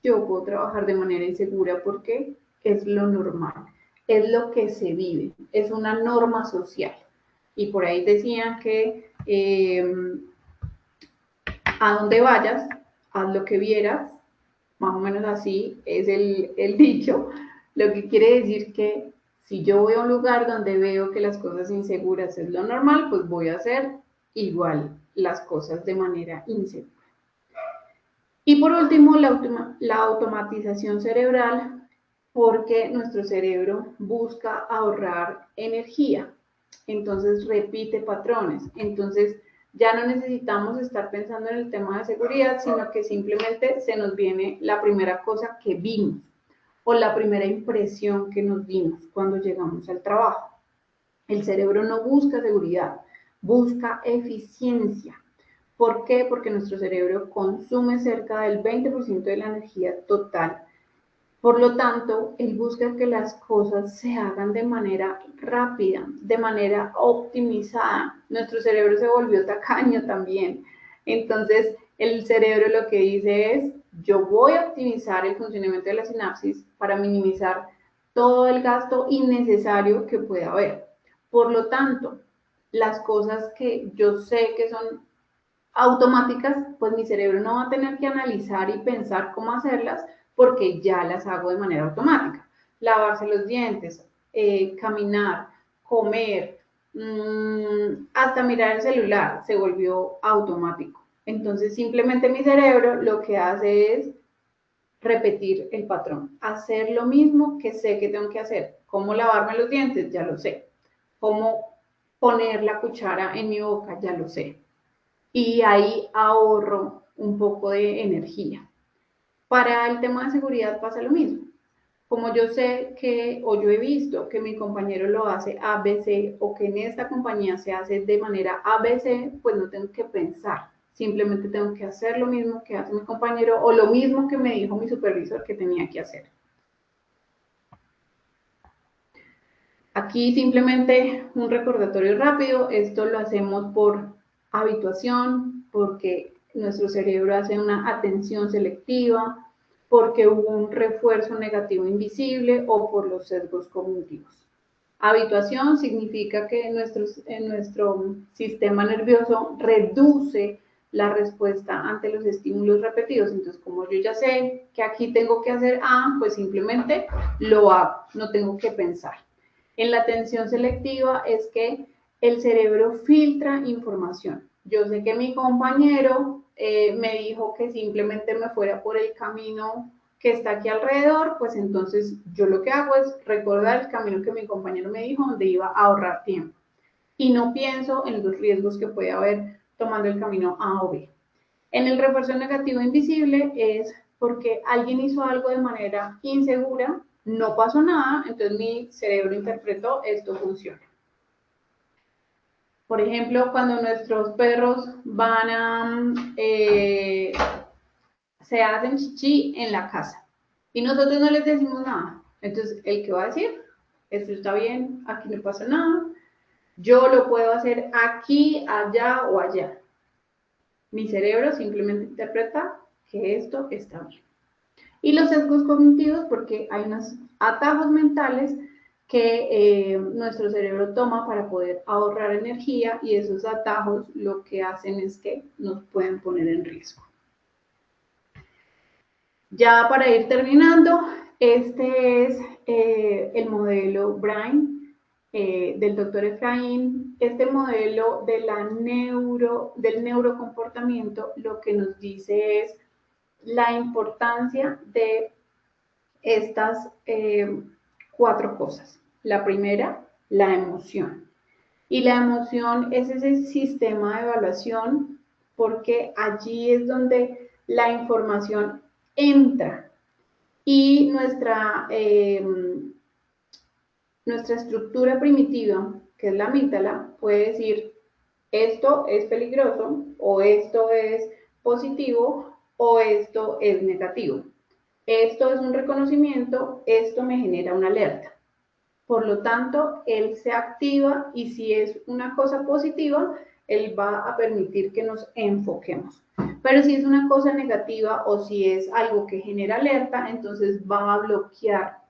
yo puedo trabajar de manera insegura porque es lo normal, es lo que se vive, es una norma social. Y por ahí decían que a donde vayas, haz lo que vieras, más o menos así es el dicho, lo que quiere decir que si yo voy a un lugar donde veo que las cosas inseguras es lo normal, pues voy a hacer igual las cosas de manera insegura. Y por último, la automatización cerebral, porque nuestro cerebro busca ahorrar energía, entonces repite patrones, entonces ya no necesitamos estar pensando en el tema de seguridad, sino que simplemente se nos viene la primera cosa que vimos o la primera impresión que nos dimos cuando llegamos al trabajo. El cerebro no busca seguridad, busca eficiencia. ¿Por qué? Porque nuestro cerebro consume cerca del 20% de la energía total. Por lo tanto, él busca que las cosas se hagan de manera rápida, de manera optimizada. Nuestro cerebro se volvió tacaño también. Entonces, el cerebro lo que dice es, yo voy a optimizar el funcionamiento de la sinapsis para minimizar todo el gasto innecesario que pueda haber. Por lo tanto, las cosas que yo sé que son automáticas, pues mi cerebro no va a tener que analizar y pensar cómo hacerlas porque ya las hago de manera automática. Lavarse los dientes, caminar, comer, hasta mirar el celular se volvió automático. Entonces simplemente mi cerebro lo que hace es repetir el patrón, hacer lo mismo que sé que tengo que hacer. ¿Cómo lavarme los dientes? Ya lo sé. ¿Cómo poner la cuchara en mi boca? Ya lo sé. Y ahí ahorro un poco de energía. Para el tema de seguridad pasa lo mismo. Como yo sé que, o yo he visto que mi compañero lo hace ABC, o que en esta compañía se hace de manera ABC, pues no tengo que pensar. Simplemente tengo que hacer lo mismo que hace mi compañero, o lo mismo que me dijo mi supervisor que tenía que hacer. Aquí simplemente un recordatorio rápido. Esto lo hacemos por habituación, porque nuestro cerebro hace una atención selectiva, porque hubo un refuerzo negativo invisible o por los sesgos cognitivos. Habituación significa que nuestro sistema nervioso reduce la respuesta ante los estímulos repetidos. Entonces, como yo ya sé que aquí tengo que hacer A, pues simplemente lo hago, no tengo que pensar. En la atención selectiva es que el cerebro filtra información. Yo sé que mi compañero me dijo que simplemente me fuera por el camino que está aquí alrededor, pues entonces yo lo que hago es recordar el camino que mi compañero me dijo donde iba a ahorrar tiempo y no pienso en los riesgos que puede haber tomando el camino A o B. En el refuerzo negativo invisible es porque alguien hizo algo de manera insegura, no pasó nada, entonces mi cerebro interpretó esto funciona. Por ejemplo, cuando nuestros perros van a, se hacen chichi en la casa y nosotros no les decimos nada. Entonces, el que va a decir, esto está bien, aquí no pasa nada, yo lo puedo hacer aquí, allá o allá. Mi cerebro simplemente interpreta que esto está bien. Y los sesgos cognitivos, porque hay unos atajos mentales que nuestro cerebro toma para poder ahorrar energía y esos atajos lo que hacen es que nos pueden poner en riesgo. Ya para ir terminando, este es el modelo Brain del doctor Efraín. Este modelo de del neurocomportamiento lo que nos dice es la importancia de estas 4 cosas. La primera, la emoción. Y la emoción es ese sistema de evaluación porque allí es donde la información entra y nuestra estructura primitiva, que es la amígdala, puede decir esto es peligroso o esto es positivo o esto es negativo. Esto es un reconocimiento, esto me genera una alerta. Por lo tanto, él se activa y si es una cosa positiva, él va a permitir que nos enfoquemos. Pero si es una cosa negativa o si es algo que genera alerta, entonces va a bloquear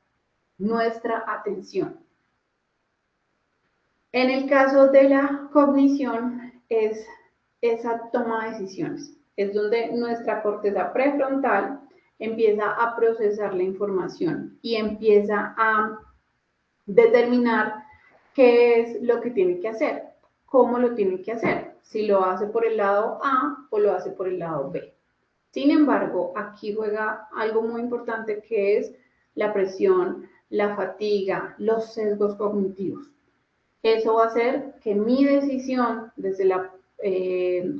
nuestra atención. En el caso de la cognición, es esa toma de decisiones. Es donde nuestra corteza prefrontal empieza a procesar la información y empieza a determinar qué es lo que tiene que hacer, cómo lo tiene que hacer, si lo hace por el lado A o lo hace por el lado B. Sin embargo, aquí juega algo muy importante que es la presión, la fatiga, los sesgos cognitivos. Eso va a hacer que mi decisión desde la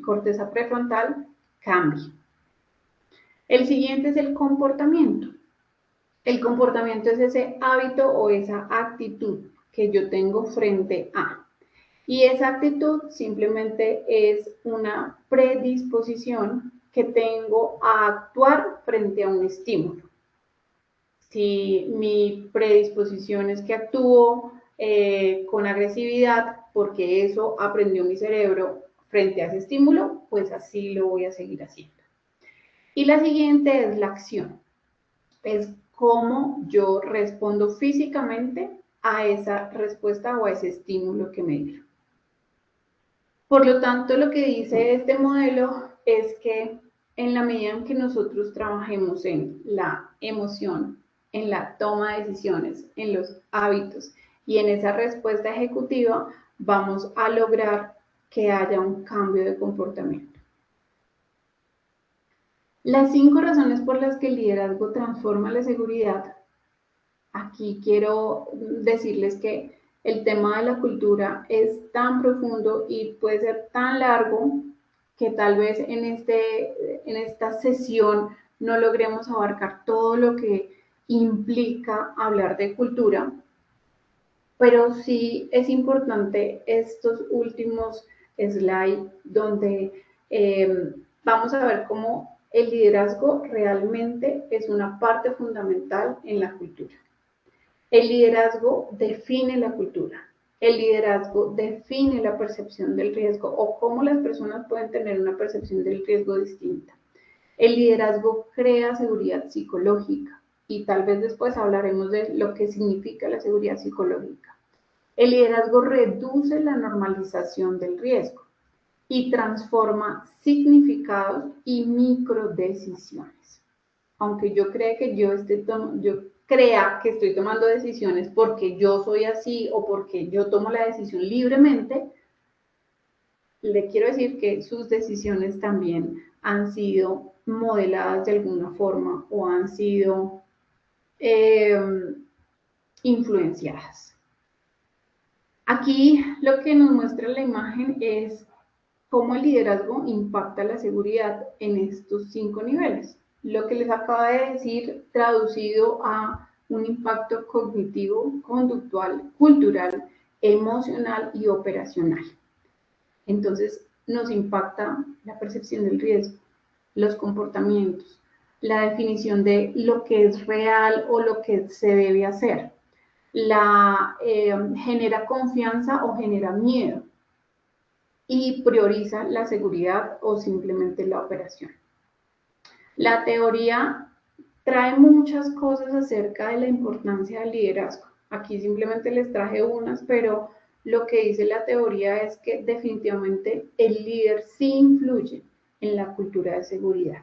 corteza prefrontal cambie. El siguiente es el comportamiento. El comportamiento es ese hábito o esa actitud que yo tengo frente a. Y esa actitud simplemente es una predisposición que tengo a actuar frente a un estímulo. Si mi predisposición es que actúo con agresividad porque eso aprendió mi cerebro frente a ese estímulo, pues así lo voy a seguir haciendo. Y la siguiente es la acción. Es cómo yo respondo físicamente a esa respuesta o a ese estímulo que me dio. Por lo tanto, lo que dice este modelo es que en la medida en que nosotros trabajemos en la emoción, en la toma de decisiones, en los hábitos y en esa respuesta ejecutiva, vamos a lograr que haya un cambio de comportamiento. Las 5 razones por las que el liderazgo transforma la seguridad. Aquí quiero decirles que el tema de la cultura es tan profundo y puede ser tan largo que tal vez en esta sesión no logremos abarcar todo lo que implica hablar de cultura, pero sí es importante estos últimos slides donde vamos a ver cómo el liderazgo realmente es una parte fundamental en la cultura. El liderazgo define la cultura. El liderazgo define la percepción del riesgo o cómo las personas pueden tener una percepción del riesgo distinta. El liderazgo crea seguridad psicológica y tal vez después hablaremos de lo que significa la seguridad psicológica. El liderazgo reduce la normalización del riesgo y transforma significados y microdecisiones. Aunque yo creo que yo crea que estoy tomando decisiones porque yo soy así o porque yo tomo la decisión libremente, le quiero decir que sus decisiones también han sido modeladas de alguna forma o han sido influenciadas. Aquí lo que nos muestra la imagen es cómo el liderazgo impacta la seguridad en estos 5 niveles. Lo que les acabo de decir traducido a un impacto cognitivo, conductual, cultural, emocional y operacional. Entonces nos impacta la percepción del riesgo, los comportamientos, la definición de lo que es real o lo que se debe hacer. Genera confianza o genera miedo y prioriza la seguridad o simplemente la operación. La teoría trae muchas cosas acerca de la importancia del liderazgo. Aquí simplemente les traje unas, pero lo que dice la teoría es que definitivamente el líder sí influye en la cultura de seguridad.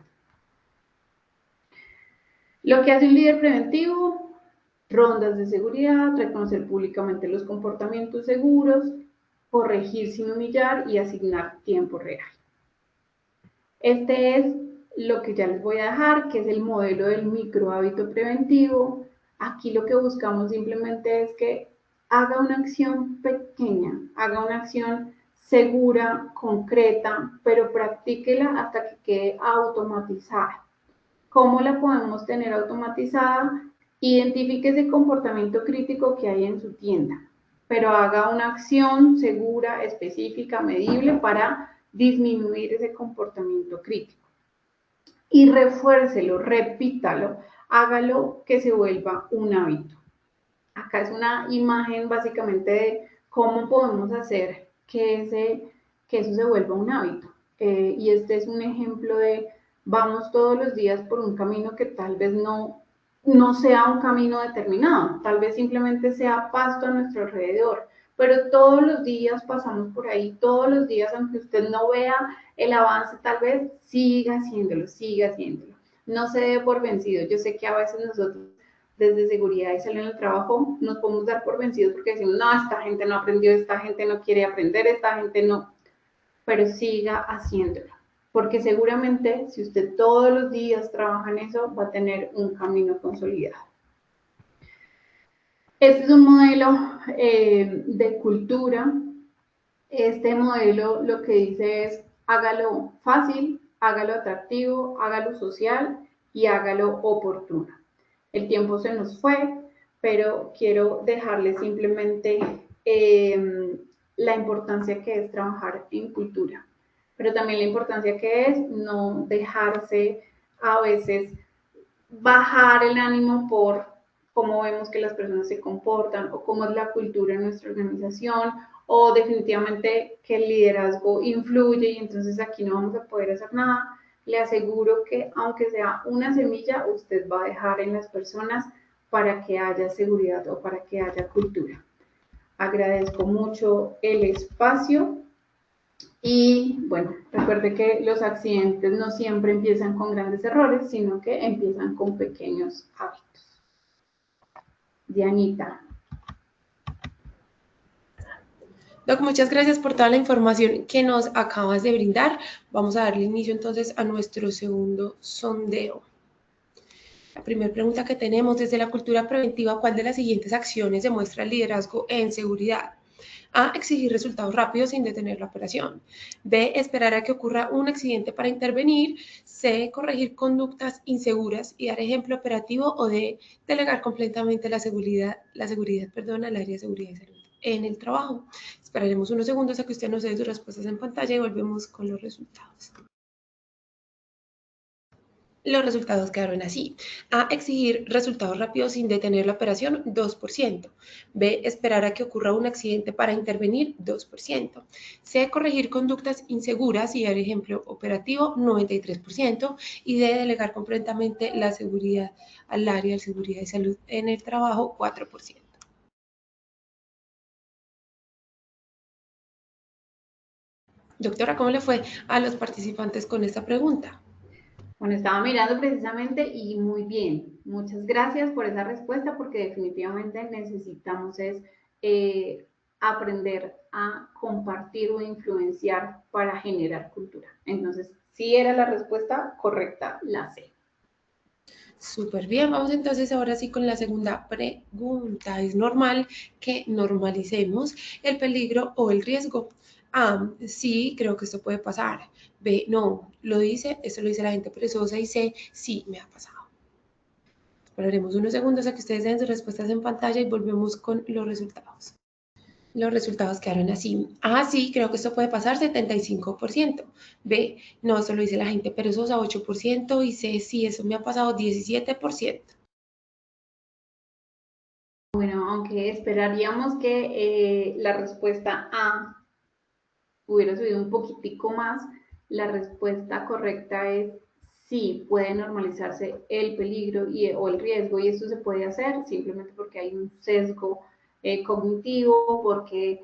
Lo que hace un líder preventivo, rondas de seguridad, reconocer públicamente los comportamientos seguros, corregir sin humillar y asignar tiempo real. Este es lo que ya les voy a dejar, que es el modelo del micro hábito preventivo. Aquí lo que buscamos simplemente es que haga una acción pequeña, haga una acción segura, concreta, pero practíquela hasta que quede automatizada. ¿Cómo la podemos tener automatizada? Identifique ese comportamiento crítico que hay en su tienda, pero haga una acción segura, específica, medible para disminuir ese comportamiento crítico. Y refuércelo, repítalo, hágalo que se vuelva un hábito. Acá es una imagen básicamente de cómo podemos hacer que eso se vuelva un hábito. Y este es un ejemplo de vamos todos los días por un camino que tal vez no sea un camino determinado, tal vez simplemente sea pasto a nuestro alrededor, pero todos los días pasamos por ahí, todos los días, aunque usted no vea el avance, tal vez siga haciéndolo, siga haciéndolo. No se dé por vencido. Yo sé que a veces nosotros desde seguridad y salud en el trabajo nos podemos dar por vencidos porque decimos, no, esta gente no aprendió, esta gente no quiere aprender, esta gente no, pero siga haciéndolo, porque seguramente si usted todos los días trabaja en eso, va a tener un camino consolidado. Este es un modelo de cultura. Este modelo lo que dice es, hágalo fácil, hágalo atractivo, hágalo social y hágalo oportuno. El tiempo se nos fue, pero quiero dejarles simplemente la importancia que es trabajar en cultura, pero también la importancia que es no dejarse a veces bajar el ánimo por cómo vemos que las personas se comportan o cómo es la cultura en nuestra organización o definitivamente que el liderazgo influye y entonces aquí no vamos a poder hacer nada. Le aseguro que aunque sea una semilla, usted va a dejar en las personas para que haya seguridad o para que haya cultura. Agradezco mucho el espacio y bueno, recuerde que los accidentes no siempre empiezan con grandes errores, sino que empiezan con pequeños hábitos. Dianita. Doc, muchas gracias por toda la información que nos acabas de brindar. Vamos a darle inicio entonces a nuestro segundo sondeo. La primera pregunta que tenemos, desde la cultura preventiva, ¿cuál de las siguientes acciones demuestra el liderazgo en seguridad? A, exigir resultados rápidos sin detener la operación. B, esperar a que ocurra un accidente para intervenir. C, corregir conductas inseguras y dar ejemplo operativo. O D, delegar completamente la seguridad al área de seguridad y salud en el trabajo. Esperaremos unos segundos a que usted nos dé sus respuestas en pantalla y volvemos con los resultados. Los resultados quedaron así. A, exigir resultados rápidos sin detener la operación, 2%. B, esperar a que ocurra un accidente para intervenir, 2%. C, corregir conductas inseguras y dar ejemplo operativo, 93%. Y D, delegar completamente la seguridad al área de seguridad y salud en el trabajo, 4%. Doctora, ¿cómo le fue a los participantes con esta pregunta? Bueno, estaba mirando precisamente y muy bien. Muchas gracias por esa respuesta porque definitivamente necesitamos aprender a compartir o influenciar para generar cultura. Entonces, sí era la respuesta correcta, la C. Súper bien, vamos entonces ahora sí con la segunda pregunta. ¿Es normal que normalicemos el peligro o el riesgo? A, sí, creo que esto puede pasar. B, no, esto lo dice la gente perezosa. Y C, sí, me ha pasado. Esperaremos unos segundos a que ustedes den sus respuestas en pantalla y volvemos con los resultados. Los resultados quedaron así. A, sí, creo que esto puede pasar, 75%. B, no, esto lo dice la gente perezosa, 8%. Y C, sí, eso me ha pasado, 17%. Bueno, aunque esperaríamos que la respuesta A hubiera subido un poquitico más, la respuesta correcta es sí, puede normalizarse el peligro o el riesgo y esto se puede hacer simplemente porque hay un sesgo cognitivo, porque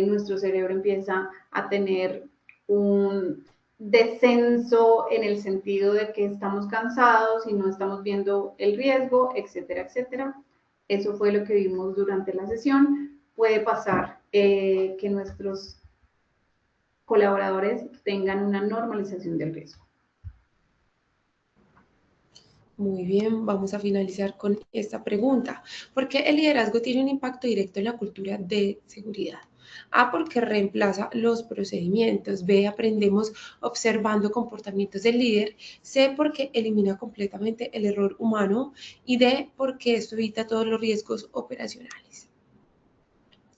nuestro cerebro empieza a tener un descenso en el sentido de que estamos cansados y no estamos viendo el riesgo, etcétera, etcétera. Eso fue lo que vimos durante la sesión. Puede pasar que nuestros colaboradores tengan una normalización del riesgo. Muy bien, vamos a finalizar con esta pregunta. ¿Por qué el liderazgo tiene un impacto directo en la cultura de seguridad? A, porque reemplaza los procedimientos. B, aprendemos observando comportamientos del líder. C, porque elimina completamente el error humano. Y D, porque esto evita todos los riesgos operacionales.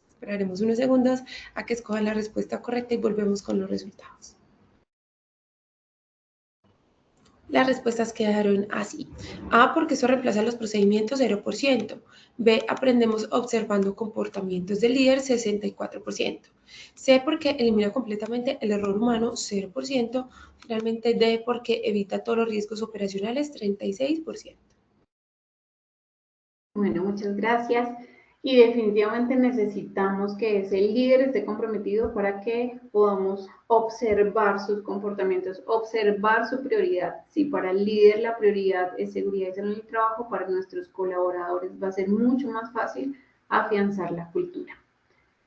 Esperaremos unos segundos a que escojan la respuesta correcta y volvemos con los resultados. Las respuestas quedaron así. A, porque eso reemplaza los procedimientos, 0%. B, aprendemos observando comportamientos del líder, 64%. C, porque elimina completamente el error humano, 0%. Finalmente, D, porque evita todos los riesgos operacionales, 36%. Bueno, muchas gracias. Y definitivamente necesitamos que ese líder esté comprometido para que podamos observar sus comportamientos, observar su prioridad. Si para el líder la prioridad es seguridad y salud en el trabajo, para nuestros colaboradores va a ser mucho más fácil afianzar la cultura.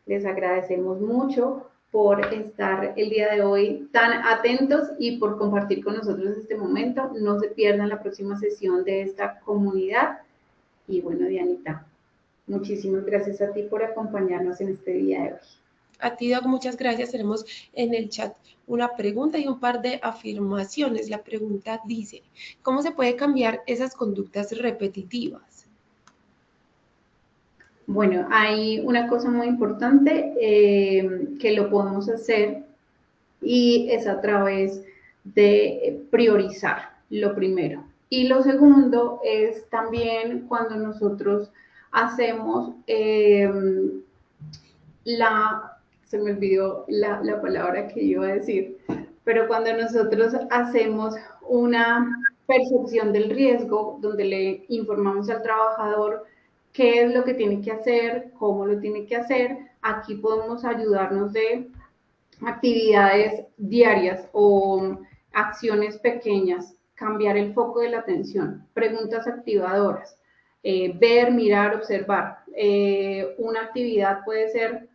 Les agradecemos mucho por estar el día de hoy tan atentos y por compartir con nosotros este momento. No se pierdan la próxima sesión de esta comunidad. Y bueno, Dianita, muchísimas gracias a ti por acompañarnos en este día de hoy. A ti, Doc, muchas gracias. Tenemos en el chat una pregunta y un par de afirmaciones. La pregunta dice, ¿cómo se puede cambiar esas conductas repetitivas? Bueno, hay una cosa muy importante que lo podemos hacer y es a través de priorizar, lo primero. Y lo segundo es también cuando nosotros hacemos se me olvidó la palabra que iba a decir, pero cuando nosotros hacemos una percepción del riesgo, donde le informamos al trabajador qué es lo que tiene que hacer, cómo lo tiene que hacer, aquí podemos ayudarnos de actividades diarias o acciones pequeñas, cambiar el foco de la atención, preguntas activadoras, ver, mirar, observar. Una actividad puede ser,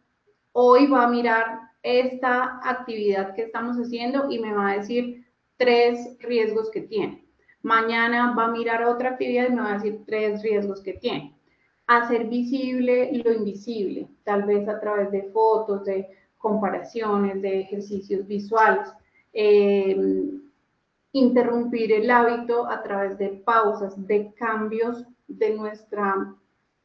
hoy va a mirar esta actividad que estamos haciendo y me va a decir 3 riesgos que tiene. Mañana va a mirar otra actividad y me va a decir 3 riesgos que tiene. Hacer visible lo invisible, tal vez a través de fotos, de comparaciones, de ejercicios visuales. Interrumpir el hábito a través de pausas, de cambios de nuestra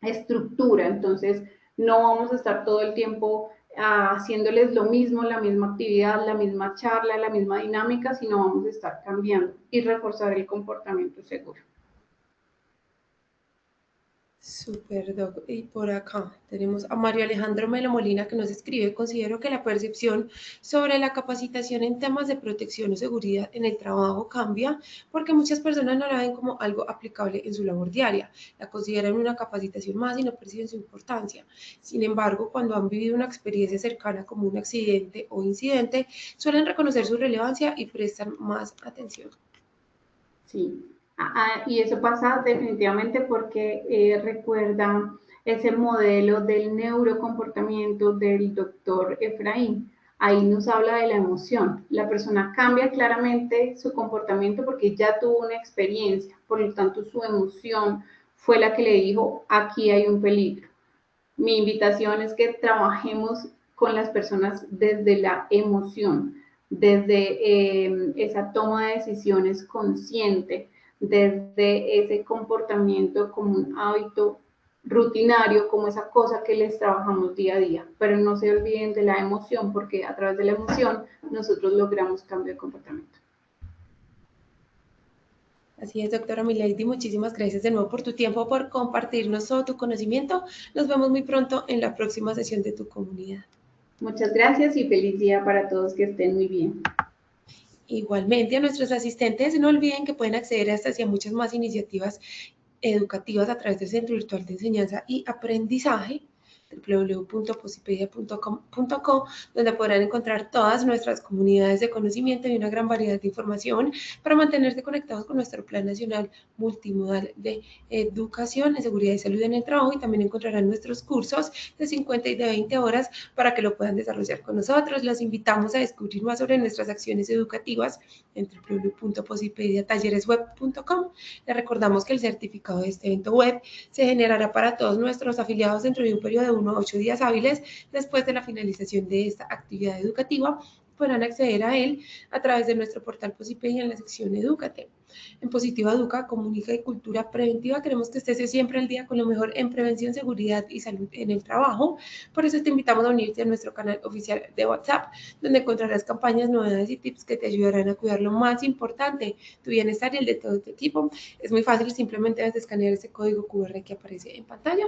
estructura. Entonces, no vamos a estar todo el tiempo haciéndoles lo mismo, la misma actividad, la misma charla, la misma dinámica, sino vamos a estar cambiando y reforzar el comportamiento seguro. Super, Doc. Y por acá tenemos a Mario Alejandro Melo Molina que nos escribe, considero que la percepción sobre la capacitación en temas de protección o seguridad en el trabajo cambia porque muchas personas no la ven como algo aplicable en su labor diaria, la consideran una capacitación más y no perciben su importancia. Sin embargo, cuando han vivido una experiencia cercana como un accidente o incidente, suelen reconocer su relevancia y prestan más atención. Sí, y eso pasa definitivamente porque recuerda ese modelo del neurocomportamiento del doctor Efraín. Ahí nos habla de la emoción. La persona cambia claramente su comportamiento porque ya tuvo una experiencia, por lo tanto su emoción fue la que le dijo, aquí hay un peligro. Mi invitación es que trabajemos con las personas desde la emoción, desde esa toma de decisiones consciente, desde ese comportamiento como un hábito rutinario, como esa cosa que les trabajamos día a día. Pero no se olviden de la emoción, porque a través de la emoción nosotros logramos cambio de comportamiento. Así es, doctora Milady, muchísimas gracias de nuevo por tu tiempo, por compartirnos todo tu conocimiento. Nos vemos muy pronto en la próxima sesión de tu comunidad. Muchas gracias y feliz día para todos, que estén muy bien. Igualmente a nuestros asistentes, no olviden que pueden acceder a estas y a muchas más iniciativas educativas a través del Centro Virtual de Enseñanza y Aprendizaje, www.posipedia.com.co, donde podrán encontrar todas nuestras comunidades de conocimiento y una gran variedad de información para mantenerse conectados con nuestro Plan Nacional Multimodal de Educación en Seguridad y Salud en el Trabajo, y también encontrarán nuestros cursos de 50 y de 20 horas para que lo puedan desarrollar con nosotros. Los invitamos a descubrir más sobre nuestras acciones educativas en www.posipediatalleresweb.com. Les recordamos que el certificado de este evento web se generará para todos nuestros afiliados dentro de un periodo de 1 a 8 días hábiles después de la finalización de esta actividad educativa. Podrán acceder a él a través de nuestro portal Posipedia en la sección Edúcate. En Positiva Educa, Comunica y Cultura Preventiva queremos que estés siempre al día con lo mejor en prevención, seguridad y salud en el trabajo. Por eso te invitamos a unirte a nuestro canal oficial de WhatsApp, donde encontrarás campañas, novedades y tips que te ayudarán a cuidar lo más importante, tu bienestar y el de todo tu equipo. Es muy fácil, simplemente debes escanear ese código QR que aparece en pantalla.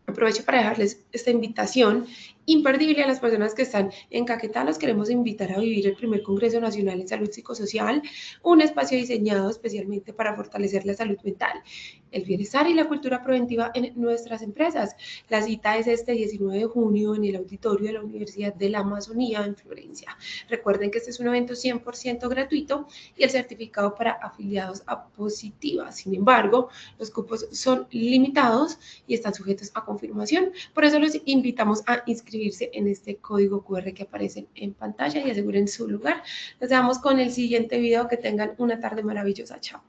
Aprovecho para dejarles esta invitación imperdible a las personas que están en Caquetá. Los queremos invitar a vivir el primer Congreso Nacional en Salud Psicosocial, un espacio diseñado especialmente para fortalecer la salud mental, el bienestar y la cultura preventiva en nuestras empresas. La cita es este 19 de junio en el auditorio de la Universidad de la Amazonía en Florencia. Recuerden que este es un evento 100% gratuito y el certificado para afiliados a Positiva. Sin embargo, los cupos son limitados y están sujetos a confirmación. Por eso los invitamos a inscribirse en este código QR que aparece en pantalla y aseguren su lugar. Nos dejamos con el siguiente video. Que tengan una tarde maravillosa. Chao.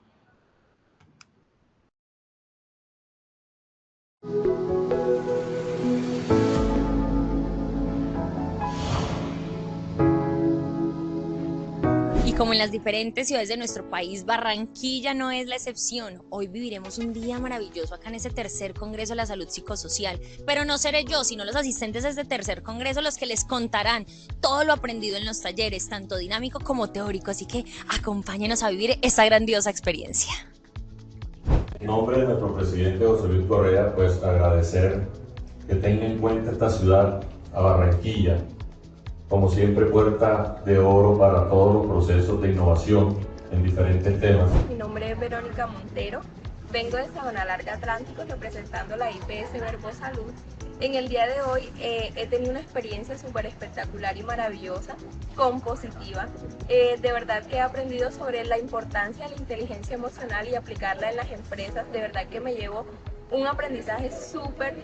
Y como en las diferentes ciudades de nuestro país, Barranquilla no es la excepción. Hoy viviremos un día maravilloso acá en este tercer Congreso de la Salud Psicosocial. Pero no seré yo, sino los asistentes de este tercer Congreso los que les contarán todo lo aprendido en los talleres, tanto dinámico como teórico. Así que acompáñenos a vivir esta grandiosa experiencia. En nombre de nuestro presidente José Luis Correa, pues agradecer que tenga en cuenta esta ciudad, a Barranquilla, como siempre, puerta de oro para todos los procesos de innovación en diferentes temas. Mi nombre es Verónica Montero, vengo de Sabana Larga Atlántico representando la IPS Verbo Salud. En el día de hoy he tenido una experiencia súper espectacular y maravillosa con Positiva. De verdad que he aprendido sobre la importancia de la inteligencia emocional y aplicarla en las empresas. De verdad que me llevo un aprendizaje súper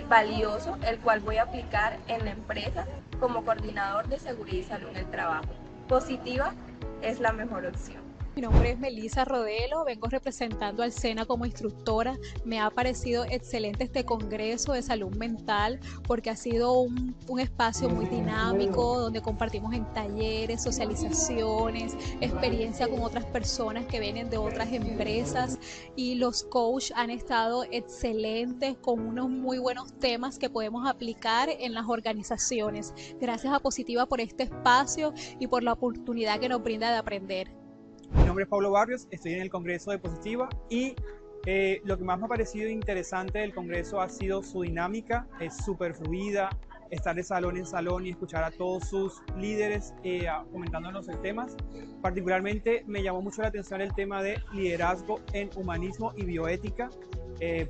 valioso, el cual voy a aplicar en la empresa como coordinador de seguridad y salud en el trabajo. Positiva es la mejor opción. Mi nombre es Melissa Rodelo, vengo representando al SENA como instructora. Me ha parecido excelente este congreso de salud mental porque ha sido un espacio muy dinámico donde compartimos en talleres, socializaciones, experiencia con otras personas que vienen de otras empresas, y los coaches han estado excelentes con unos muy buenos temas que podemos aplicar en las organizaciones. Gracias a Positiva por este espacio y por la oportunidad que nos brinda de aprender. Mi nombre es Pablo Barrios, estoy en el Congreso de Positiva y lo que más me ha parecido interesante del Congreso ha sido su dinámica. Es súper fluida, estar de salón en salón y escuchar a todos sus líderes comentándonos el temas. Particularmente me llamó mucho la atención el tema de liderazgo en humanismo y bioética,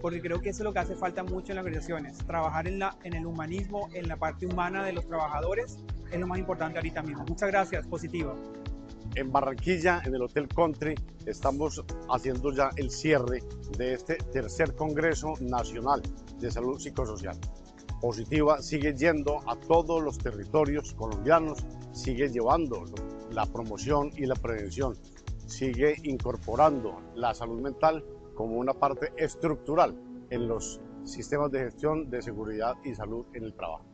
porque creo que eso es lo que hace falta mucho en las organizaciones. Trabajar en el humanismo, en la parte humana de los trabajadores, es lo más importante ahorita mismo. Muchas gracias, Positiva. En Barranquilla, en el Hotel Country, estamos haciendo ya el cierre de este tercer Congreso Nacional de Salud Psicosocial. Positiva sigue yendo a todos los territorios colombianos, sigue llevando la promoción y la prevención, sigue incorporando la salud mental como una parte estructural en los sistemas de gestión de seguridad y salud en el trabajo.